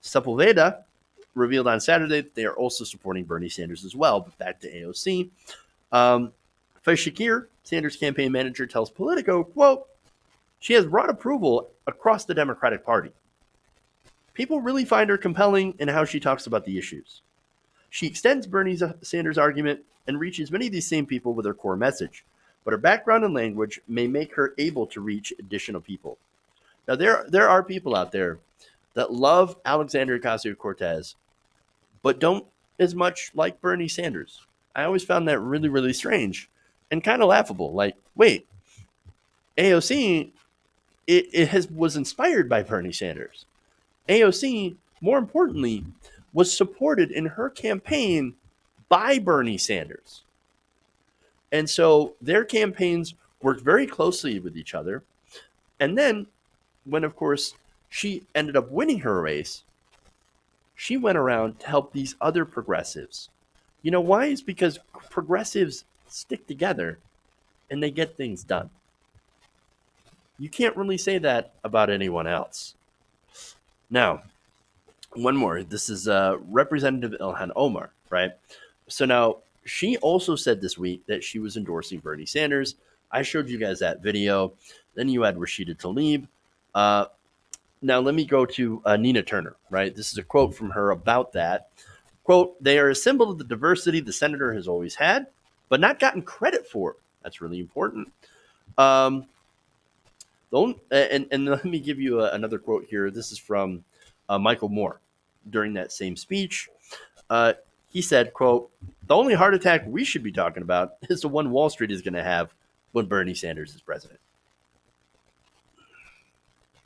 Sepulveda, revealed on Saturday that they are also supporting Bernie Sanders as well. But back to AOC. Faiz Shakir, Sanders' campaign manager, tells Politico, quote, she has broad approval across the Democratic Party. People really find her compelling in how she talks about the issues. She extends Bernie Sanders' argument and reaches many of these same people with her core message, but her background and language may make her able to reach additional people. Now, there are people out there that love Alexandria Ocasio-Cortez, but don't as much like Bernie Sanders. I always found that really, really strange and kind of laughable. Like, wait, AOC was inspired by Bernie Sanders. AOC, more importantly, was supported in her campaign by Bernie Sanders. And so their campaigns worked very closely with each other. And then when, of course, she ended up winning her race, she went around to help these other progressives. You know why? It's because progressives stick together and they get things done. You can't really say that about anyone else. Now, one more. This is Representative Ilhan Omar, right? So now she also said this week that she was endorsing Bernie Sanders. I showed you guys that video. Then you had Rashida Tlaib. Now let me go to Nina Turner, right? This is a quote from her about that. Quote, "They are a symbol of the diversity the senator has always had, but not gotten credit for." That's really important. And let me give you another quote here. This is from Michael Moore during that same speech. He said, quote, "The only heart attack we should be talking about is the one Wall Street is going to have when Bernie Sanders is president."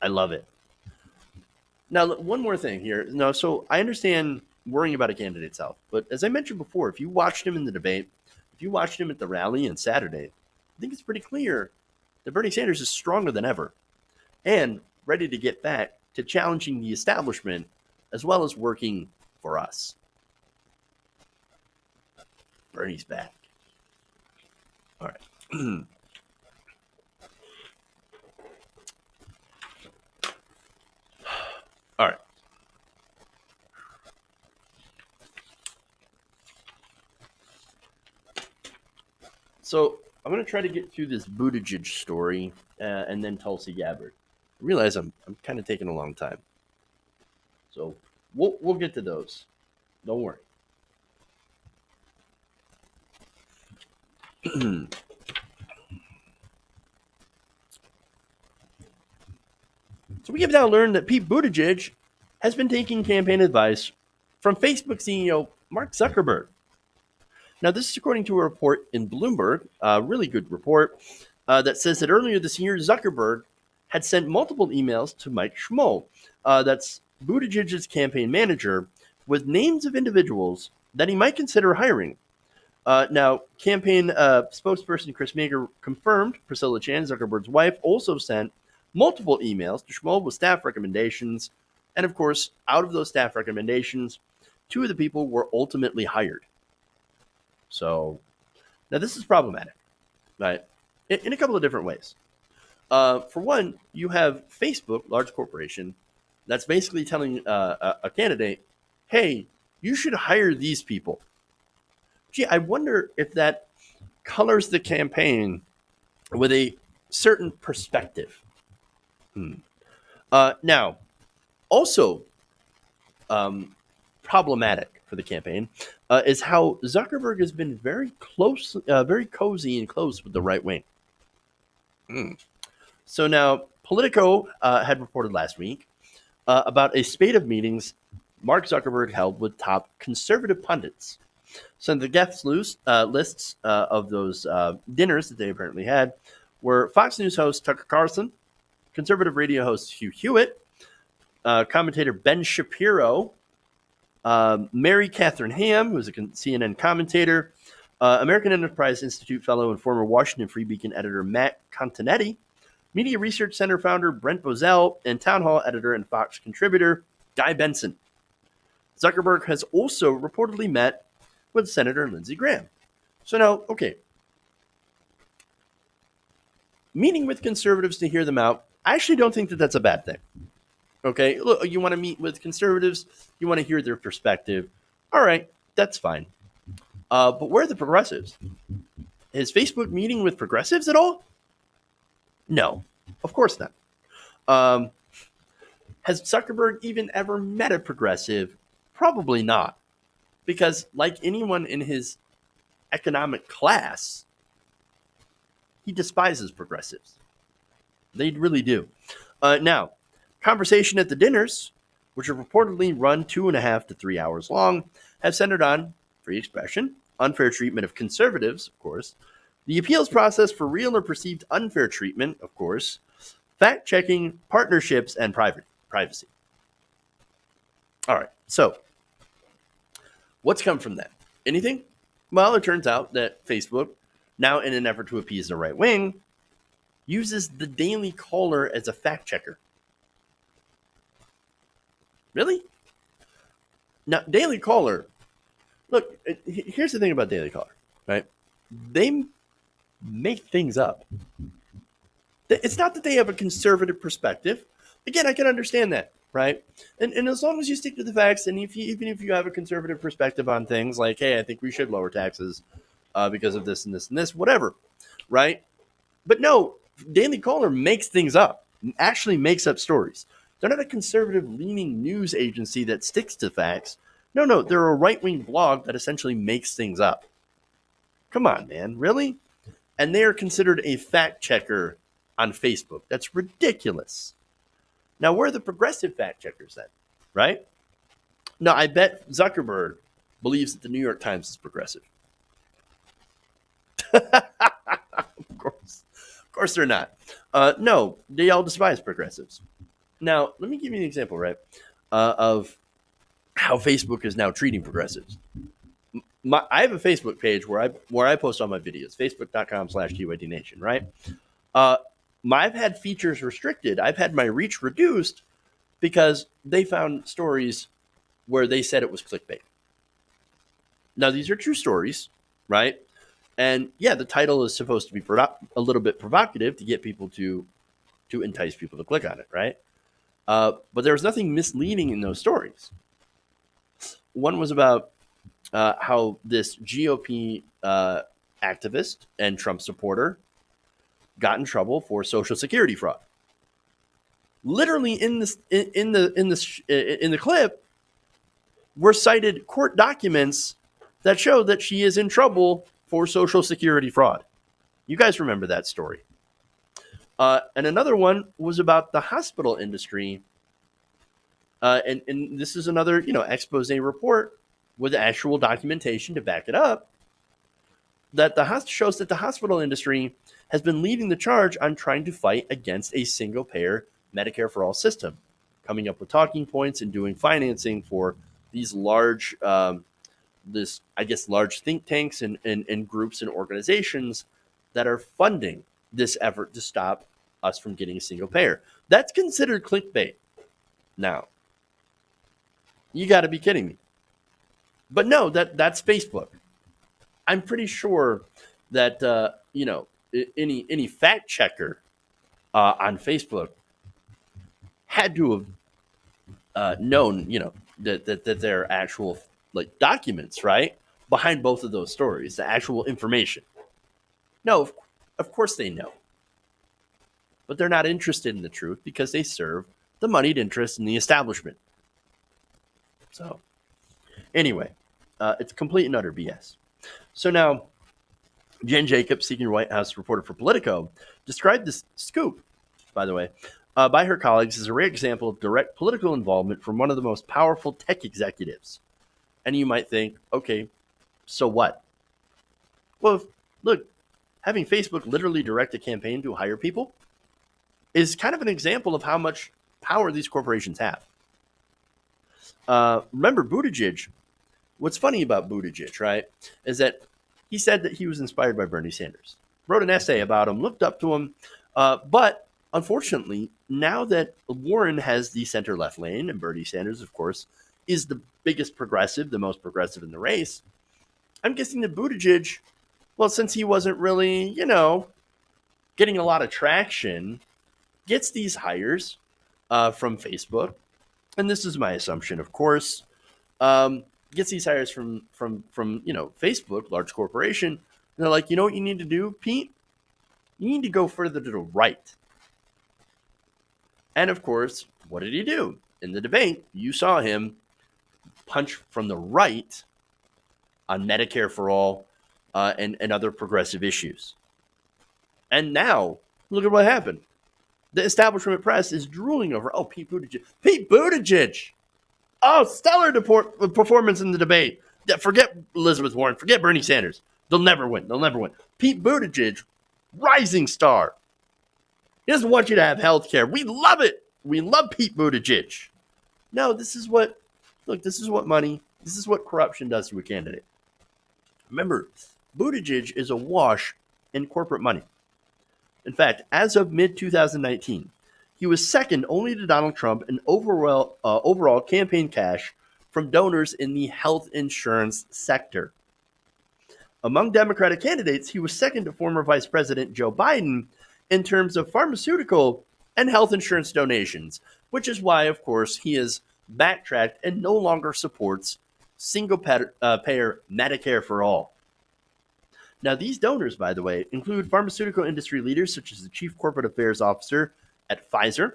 I love it. Now, one more thing here. No, so I understand worrying about a candidate's health, but as I mentioned before, if you watched him in the debate, if you watched him at the rally on Saturday, I think it's pretty clear that Bernie Sanders is stronger than ever and ready to get back to challenging the establishment as well as working for us. Bernie's back. All right. All right. So I'm going to try to get through this Buttigieg story and then Tulsi Gabbard. I realize I'm kind of taking a long time. So we'll get to those. Don't worry. So we have now learned that Pete Buttigieg has been taking campaign advice from Facebook CEO Mark Zuckerberg. Now, this is according to a report in Bloomberg, a really good report, that says that earlier this year, Zuckerberg had sent multiple emails to Mike Schmoll, that's Buttigieg's campaign manager, with names of individuals that he might consider hiring. Now, campaign spokesperson Chris Mager confirmed Priscilla Chan, Zuckerberg's wife, also sent multiple emails to Schmoll with staff recommendations. And of course, out of those staff recommendations, 2 of the people were ultimately hired. So now this is problematic, right? In a couple of different ways. For one, you have Facebook, large corporation, that's basically telling a candidate, hey, you should hire these people. Gee, I wonder if that colors the campaign with a certain perspective. Now, also problematic for the campaign is how Zuckerberg has been very close, very cozy and close with the right wing. So now, Politico had reported last week about a spate of meetings Mark Zuckerberg held with top conservative pundits. So the guest lists of those dinners that they apparently had were Fox News host Tucker Carlson, conservative radio host Hugh Hewitt, commentator Ben Shapiro, Mary Catherine Ham, who's a CNN commentator, American Enterprise Institute fellow and former Washington Free Beacon editor Matt Continetti, Media Research Center founder Brent Bozell, and Town Hall editor and Fox contributor Guy Benson. Zuckerberg has also reportedly met with Senator Lindsey Graham. So now, okay, meeting with conservatives to hear them out, I actually don't think that that's a bad thing. Okay, look, you want to meet with conservatives, you want to hear their perspective. All right, that's fine. But where are the progressives? Is Facebook meeting with progressives at all? No, of course not. Has Zuckerberg even ever met a progressive? Probably not. Because like anyone in his economic class, he despises progressives. They really do. Now, conversation at the dinners, which are reportedly run 2.5 to 3 hours long, have centered on free expression, unfair treatment of conservatives, of course, the appeals process for real or perceived unfair treatment, of course, fact-checking, partnerships, and privacy. All right, so what's come from that? Anything? Well, it turns out that Facebook, now in an effort to appease the right wing, uses the Daily Caller as a fact checker. Really? Now, Daily Caller, look, here's the thing about Daily Caller, right? They make things up. It's not that they have a conservative perspective. Again, I can understand that. right? And as long as you stick to the facts, and even if you have a conservative perspective on things like, hey, I think we should lower taxes because of this and this and this, whatever, right? But no, Daily Caller makes things up, actually makes up stories. They're not a conservative leaning news agency that sticks to facts. No, they're a right wing blog that essentially makes things up. Come on, man, really? And they are considered a fact checker on Facebook. That's ridiculous. Now, where are the progressive fact checkers then, right? Now, I bet Zuckerberg believes that the New York Times is progressive. Of course they're not. No, they all despise progressives. Now, let me give you an example, right, of how Facebook is now treating progressives. I have a Facebook page where I post all my videos, facebook.com/TYDNation, right? I've had features restricted. I've had my reach reduced because they found stories where they said it was clickbait. Now, these are true stories, right? And yeah, the title is supposed to be a little bit provocative to get people to entice people to click on it, right? But there was nothing misleading in those stories. One was about how this GOP activist and Trump supporter got in trouble for Social Security fraud. Literally in the clip were cited court documents that show that she is in trouble for Social Security fraud. You guys remember that story. And another one was about the hospital industry. And this is another, expose report with actual documentation to back it up. That shows that the hospital industry has been leading the charge on trying to fight against a single-payer Medicare for all system, coming up with talking points and doing financing for these large, large think tanks and groups and organizations that are funding this effort to stop us from getting a single payer. That's considered clickbait. Now, you got to be kidding me. But no, that's Facebook. I'm pretty sure that any fact checker on Facebook had to have known, that there are actual documents, right, behind both of those stories, the actual information. No, of course they know, but they're not interested in the truth because they serve the moneyed interest in the establishment. So, anyway, it's complete and utter BS. So now, Jen Jacobs, senior White House reporter for Politico, described this scoop, by the way, by her colleagues as a rare example of direct political involvement from one of the most powerful tech executives. And you might think, okay, so what? Well, look, having Facebook literally direct a campaign to hire people is kind of an example of how much power these corporations have. Remember Buttigieg? What's funny about Buttigieg, right, is that he said that he was inspired by Bernie Sanders, wrote an essay about him, looked up to him, but unfortunately, now that Warren has the center-left lane, and Bernie Sanders, of course, is the biggest progressive, the most progressive in the race, I'm guessing that Buttigieg, well, since he wasn't really, getting a lot of traction, gets these hires from Facebook, and this is my assumption, of course, gets these hires from Facebook, large corporation, and they're like, you know what you need to do, Pete? You need to go further to the right. And of course, what did he do? In the debate, you saw him punch from the right on Medicare for all and other progressive issues. And now, look at what happened. The establishment press is drooling over, Pete Buttigieg. Pete Buttigieg! Oh, stellar performance in the debate. Forget Elizabeth Warren. Forget Bernie Sanders. They'll never win. Pete Buttigieg, rising star. He doesn't want you to have health care. We love it. We love Pete Buttigieg. No, this is what money, this is what corruption does to a candidate. Remember, Buttigieg is awash in corporate money. In fact, as of mid-2019, he was second only to Donald Trump in overall campaign cash from donors in the health insurance sector. Among Democratic candidates, he was second to former Vice President Joe Biden in terms of pharmaceutical and health insurance donations, which is why, of course, he has backtracked and no longer supports payer Medicare for all. Now, these donors, by the way, include pharmaceutical industry leaders such as the Chief Corporate Affairs Officer at Pfizer,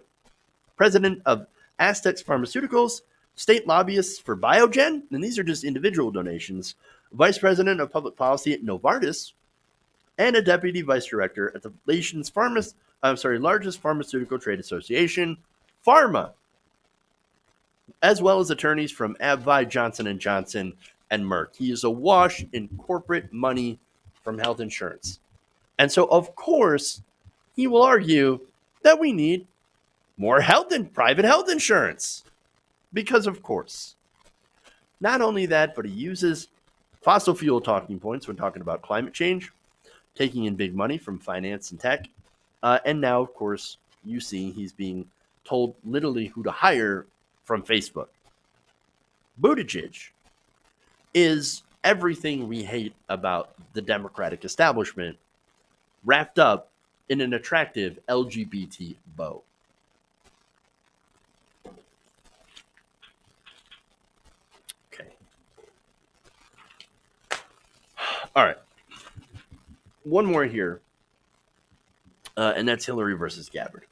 President of Aztecs Pharmaceuticals, state lobbyists for Biogen, and these are just individual donations, Vice President of Public Policy at Novartis, and a Deputy Vice Director at the nation's largest pharmaceutical trade association, Pharma, as well as attorneys from AbbVie, Johnson & Johnson, and Merck. He is awash in corporate money from health insurance. And so, of course, he will argue that we need more private health insurance. Because, of course. Not only that, but he uses fossil fuel talking points when talking about climate change, taking in big money from finance and tech. And now, of course, you see he's being told literally who to hire from Facebook. Buttigieg is everything we hate about the Democratic establishment wrapped up in an attractive LGBT bow. Okay. All right. One more here, and that's Hillary versus Gabbard.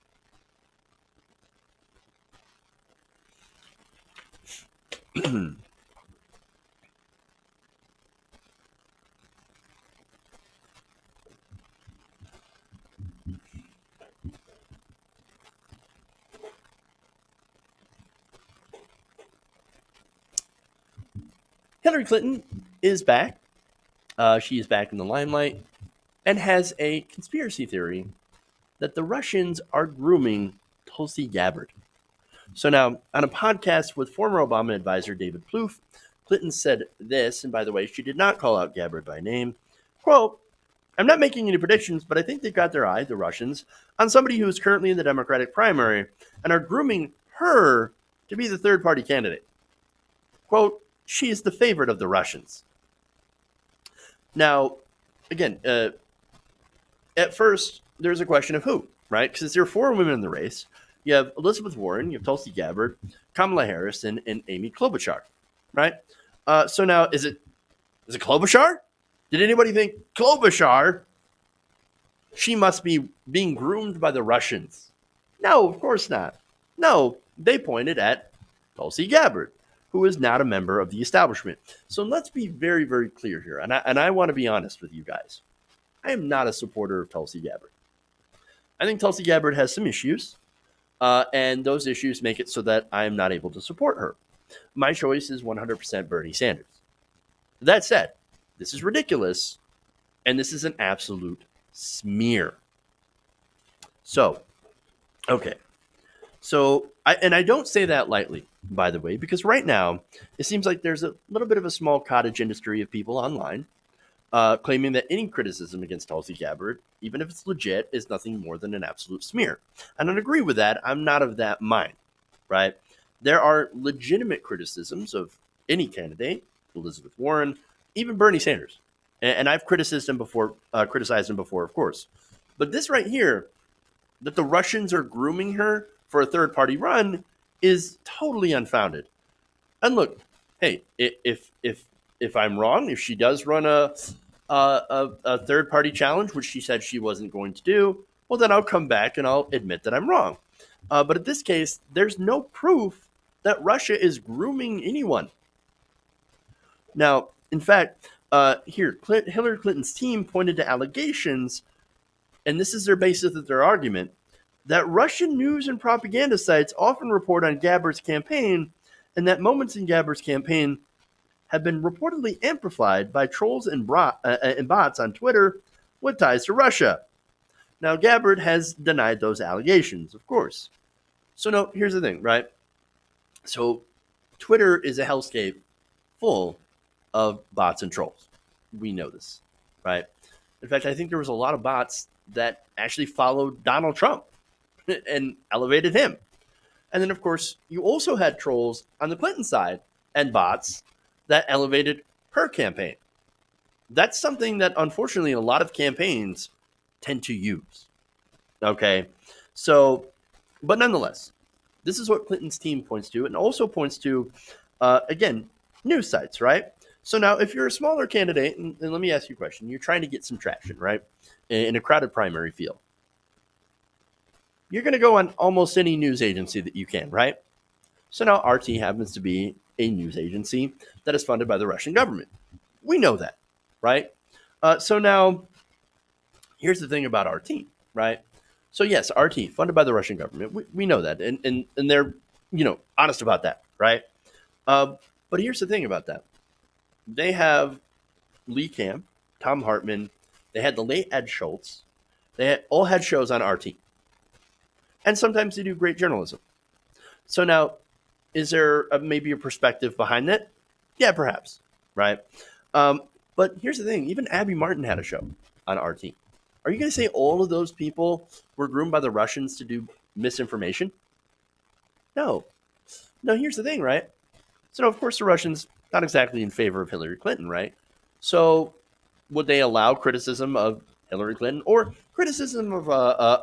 Hillary Clinton is back. She is back in the limelight and has a conspiracy theory that the Russians are grooming Tulsi Gabbard. So now, on a podcast with former Obama advisor David Plouffe, Clinton said this, and by the way, she did not call out Gabbard by name. Quote, "I'm not making any predictions, but I think they've got their eye, the Russians, on somebody who is currently in the Democratic primary and are grooming her to be the third-party candidate. Quote, she is the favorite of the Russians." Now, again, at first, there's a question of who, right? Because there are four women in the race. You have Elizabeth Warren, you have Tulsi Gabbard, Kamala Harris, and Amy Klobuchar, right? So now, is it Klobuchar? Did anybody think Klobuchar, she must be being groomed by the Russians? No, of course not. No, they pointed at Tulsi Gabbard, who is not a member of the establishment. So let's be very, very clear here. And I want to be honest with you guys. I am not a supporter of Tulsi Gabbard. I think Tulsi Gabbard has some issues, and those issues make it so that I am not able to support her. My choice is 100% Bernie Sanders. That said, this is ridiculous, and this is an absolute smear. So, okay. So, I don't say that lightly, by the way, because right now, it seems like there's a little bit of a small cottage industry of people online claiming that any criticism against Tulsi Gabbard, even if it's legit, is nothing more than an absolute smear. I don't agree with that. I'm not of that mind, right? There are legitimate criticisms of any candidate, Elizabeth Warren, even Bernie Sanders. And I've criticized him before, of course. But this right here, that the Russians are grooming her for a third-party run, is totally unfounded. And look, hey, if I'm wrong, if she does run a third-party challenge, which she said she wasn't going to do, well, then I'll come back and I'll admit that I'm wrong. But in this case, there's no proof that Russia is grooming anyone. Now, in fact, Hillary Clinton's team pointed to allegations, and this is their basis of their argument, that Russian news and propaganda sites often report on Gabbard's campaign, and that moments in Gabbard's campaign have been reportedly amplified by trolls and bots on Twitter with ties to Russia. Now, Gabbard has denied those allegations, of course. So, no, here's the thing, right? So, Twitter is a hellscape full of bots and trolls. We know this, right? In fact, I think there was a lot of bots that actually followed Donald Trump and elevated him. And then, of course, you also had trolls on the Clinton side and bots that elevated her campaign. That's something that, unfortunately, a lot of campaigns tend to use. Okay? So, but nonetheless, This is what Clinton's team points to, and also points to, again, news sites, right? So now, if you're a smaller candidate, and let me ask you a question, you're trying to get some traction, right, in a crowded primary field. You're going to go on almost any news agency that you can, right? So now RT happens to be a news agency that is funded by the Russian government. We know that, right? So now, here's the thing about RT, right? So yes, RT funded by the Russian government. We know that, and they're honest about that, right? But here's the thing about that: they have Lee Camp, Tom Hartman, they had the late Ed Schultz. They all had shows on RT, and sometimes they do great journalism. So now, is there maybe a perspective behind that? Yeah, perhaps, right? But here's the thing: even Abby Martin had a show on RT. Are you going to say all of those people were groomed by the Russians to do misinformation? No. No, here's the thing, right? So, of course, the Russians not exactly in favor of Hillary Clinton, right? So, would they allow criticism of Hillary Clinton or criticism of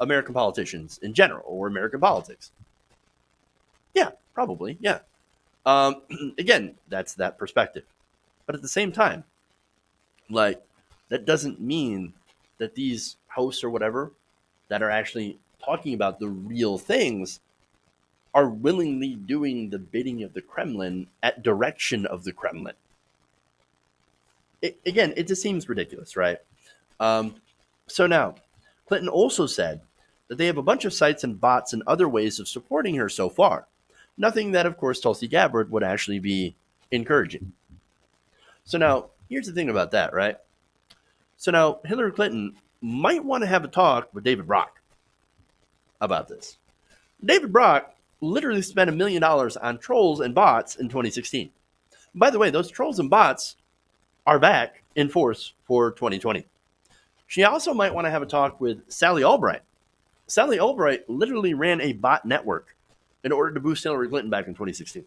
American politicians in general or American politics? Yeah, probably. Yeah. Again, that's that perspective. But at the same time, like, that doesn't mean that these hosts or whatever that are actually talking about the real things are willingly doing the bidding of the Kremlin at direction of the Kremlin. Again, it just seems ridiculous, right? So now, Clinton also said that they have a bunch of sites and bots and other ways of supporting her so far. Nothing that, of course, Tulsi Gabbard would actually be encouraging. So now, here's the thing about that, right? So now, Hillary Clinton might want to have a talk with David Brock about this. David Brock literally spent $1 million on trolls and bots in 2016. By the way, those trolls and bots are back in force for 2020. She also might want to have a talk with Sally Albright. Sally Albright literally ran a bot network in order to boost Hillary Clinton back in 2016.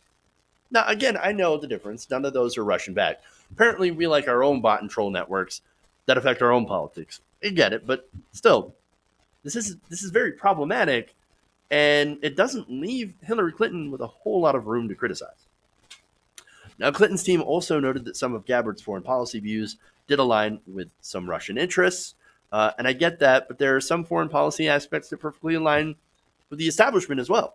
Now, again, I know the difference. None of those are Russian backed. Apparently, we like our own bot and troll networks that affect our own politics. I get it, but still, this is very problematic, and it doesn't leave Hillary Clinton with a whole lot of room to criticize. Now, Clinton's team also noted that some of Gabbard's foreign policy views did align with some Russian interests, and I get that, but there are some foreign policy aspects that perfectly align with the establishment as well.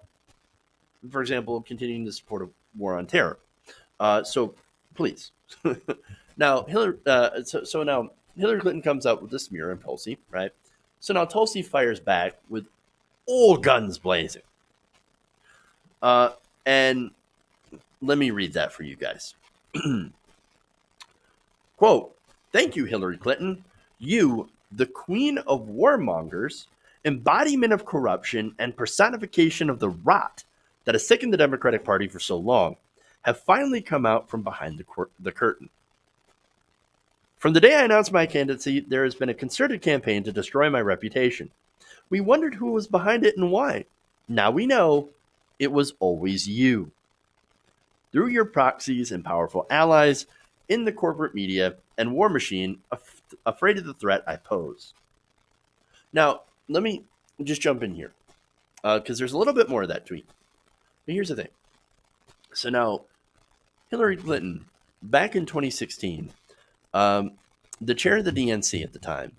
For example, continuing to support a war on terror. So, please. Now, so now Hillary Clinton comes out with this smear on Tulsi, right? So now Tulsi fires back with all guns blazing. And let me read that for you guys. Quote, "Thank you, Hillary Clinton. You, the queen of warmongers, embodiment of corruption, and personification of the rot that has sickened the Democratic Party for so long, have finally come out from behind the curtain. From the day I announced my candidacy, there has been a concerted campaign to destroy my reputation. We wondered who was behind it and why. Now we know it was always you. Through your proxies and powerful allies in the corporate media and war machine, afraid of the threat I pose." Now, let me just jump in here, because there's a little bit more of that tweet. But here's the thing. So now, Hillary Clinton, back in 2016, the chair of the DNC at the time,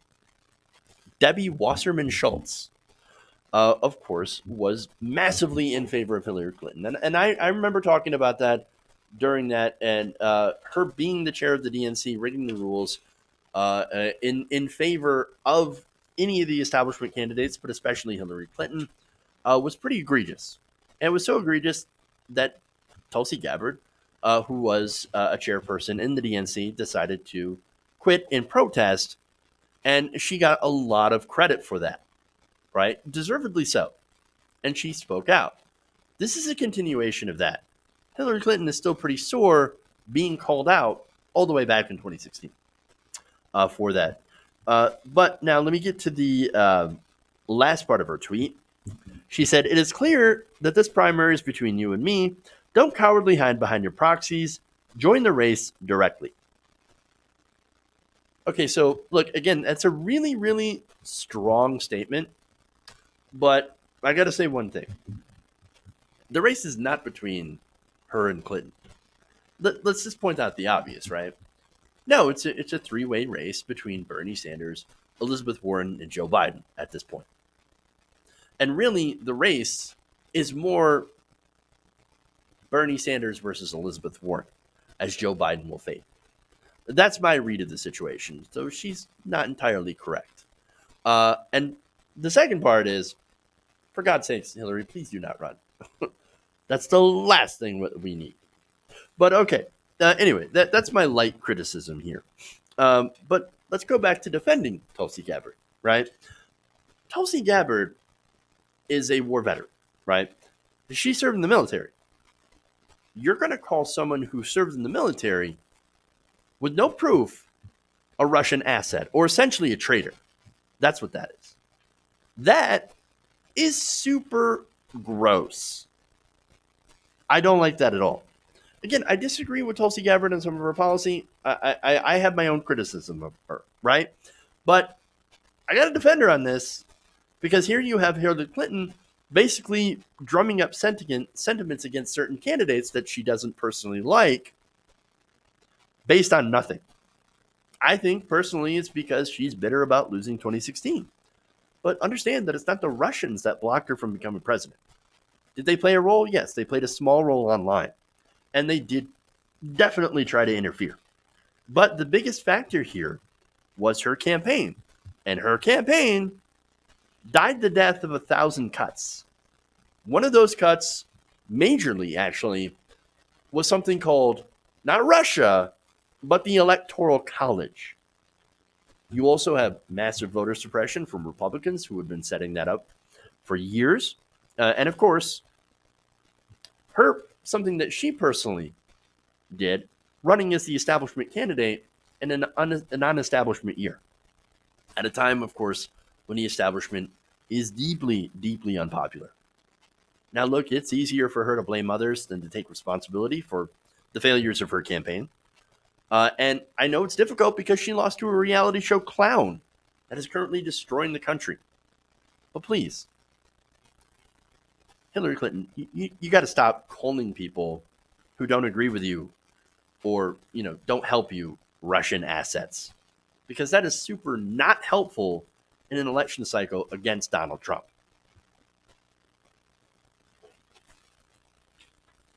Debbie Wasserman Schultz, of course, was massively in favor of Hillary Clinton. And I remember talking about that during that, and her being the chair of the DNC, rigging the rules in favor of any of the establishment candidates, but especially Hillary Clinton, was pretty egregious. And it was so egregious that Tulsi Gabbard, who was a chairperson in the DNC, decided to quit in protest, and she got a lot of credit for that, right? Deservedly so. And she spoke out. This is a continuation of that. Hillary Clinton is still pretty sore being called out all the way back in 2016 for that. But now let me get to the last part of her tweet. She said, "It is clear that this primary is between you and me. Don't cowardly hide behind your proxies. Join the race directly." Okay, so look, again, that's a really, really strong statement. But I got to say one thing. The race is not between her and Clinton. Let's just point out the obvious, right? No, it's a three-way race between Bernie Sanders, Elizabeth Warren, and Joe Biden at this point. And really, the race is more Bernie Sanders versus Elizabeth Warren, as Joe Biden will fade. That's my read of the situation. So she's not entirely correct. And the second part is, for God's sakes, Hillary, please do not run. That's the last thing we need. But okay. Anyway, that's my light criticism here. But let's go back to defending Tulsi Gabbard, right? Tulsi Gabbard is a war veteran, right? She served in the military. You're going to call someone who served in the military with no proof a Russian asset, or essentially a traitor. That's what that is. That is super gross. I don't like that at all. Again, I disagree with Tulsi Gabbard on some of her policy. I have my own criticism of her, right? But I got to defend her on this, because here you have Hillary Clinton basically drumming up sentiments against certain candidates that she doesn't personally like based on nothing. I think personally it's because she's bitter about losing 2016. But understand that it's not the Russians that blocked her from becoming president. Did they play a role? Yes, they played a small role online. And they did definitely try to interfere. But the biggest factor here was her campaign. And her campaign died the death of 1,000 cuts. One of those cuts, majorly actually, was something called, not Russia, but the Electoral College. You also have massive voter suppression from Republicans who had been setting that up for years. And of course, something that she personally did, running as the establishment candidate in a non-establishment year. At a time, of course, when the establishment is deeply, deeply unpopular. Now, look, it's easier for her to blame others than to take responsibility for the failures of her campaign. And I know it's difficult because she lost to a reality show clown that is currently destroying the country. But please, Hillary Clinton, you got to stop calling people who don't agree with you or, don't help you Russian assets, because that is super not helpful in an election cycle against Donald Trump.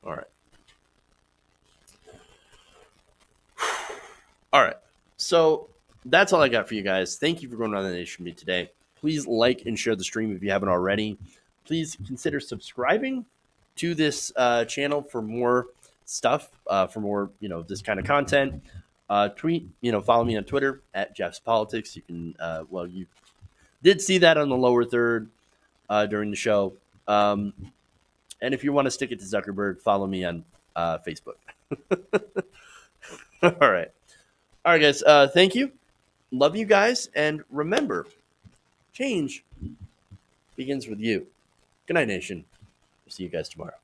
All right. All right. So that's all I got for you guys. Thank you for going on the nation with me today. Please like and share the stream if you haven't already. Please consider subscribing to this channel for more stuff, for more, this kind of content. Tweet, follow me on Twitter at Jeff's Politics. You can, you did see that on the lower third during the show. And if you want to stick it to Zuckerberg, follow me on Facebook. All right. All right, guys. Thank you. Love you guys. And remember, change begins with you. Good night, nation. See you guys tomorrow.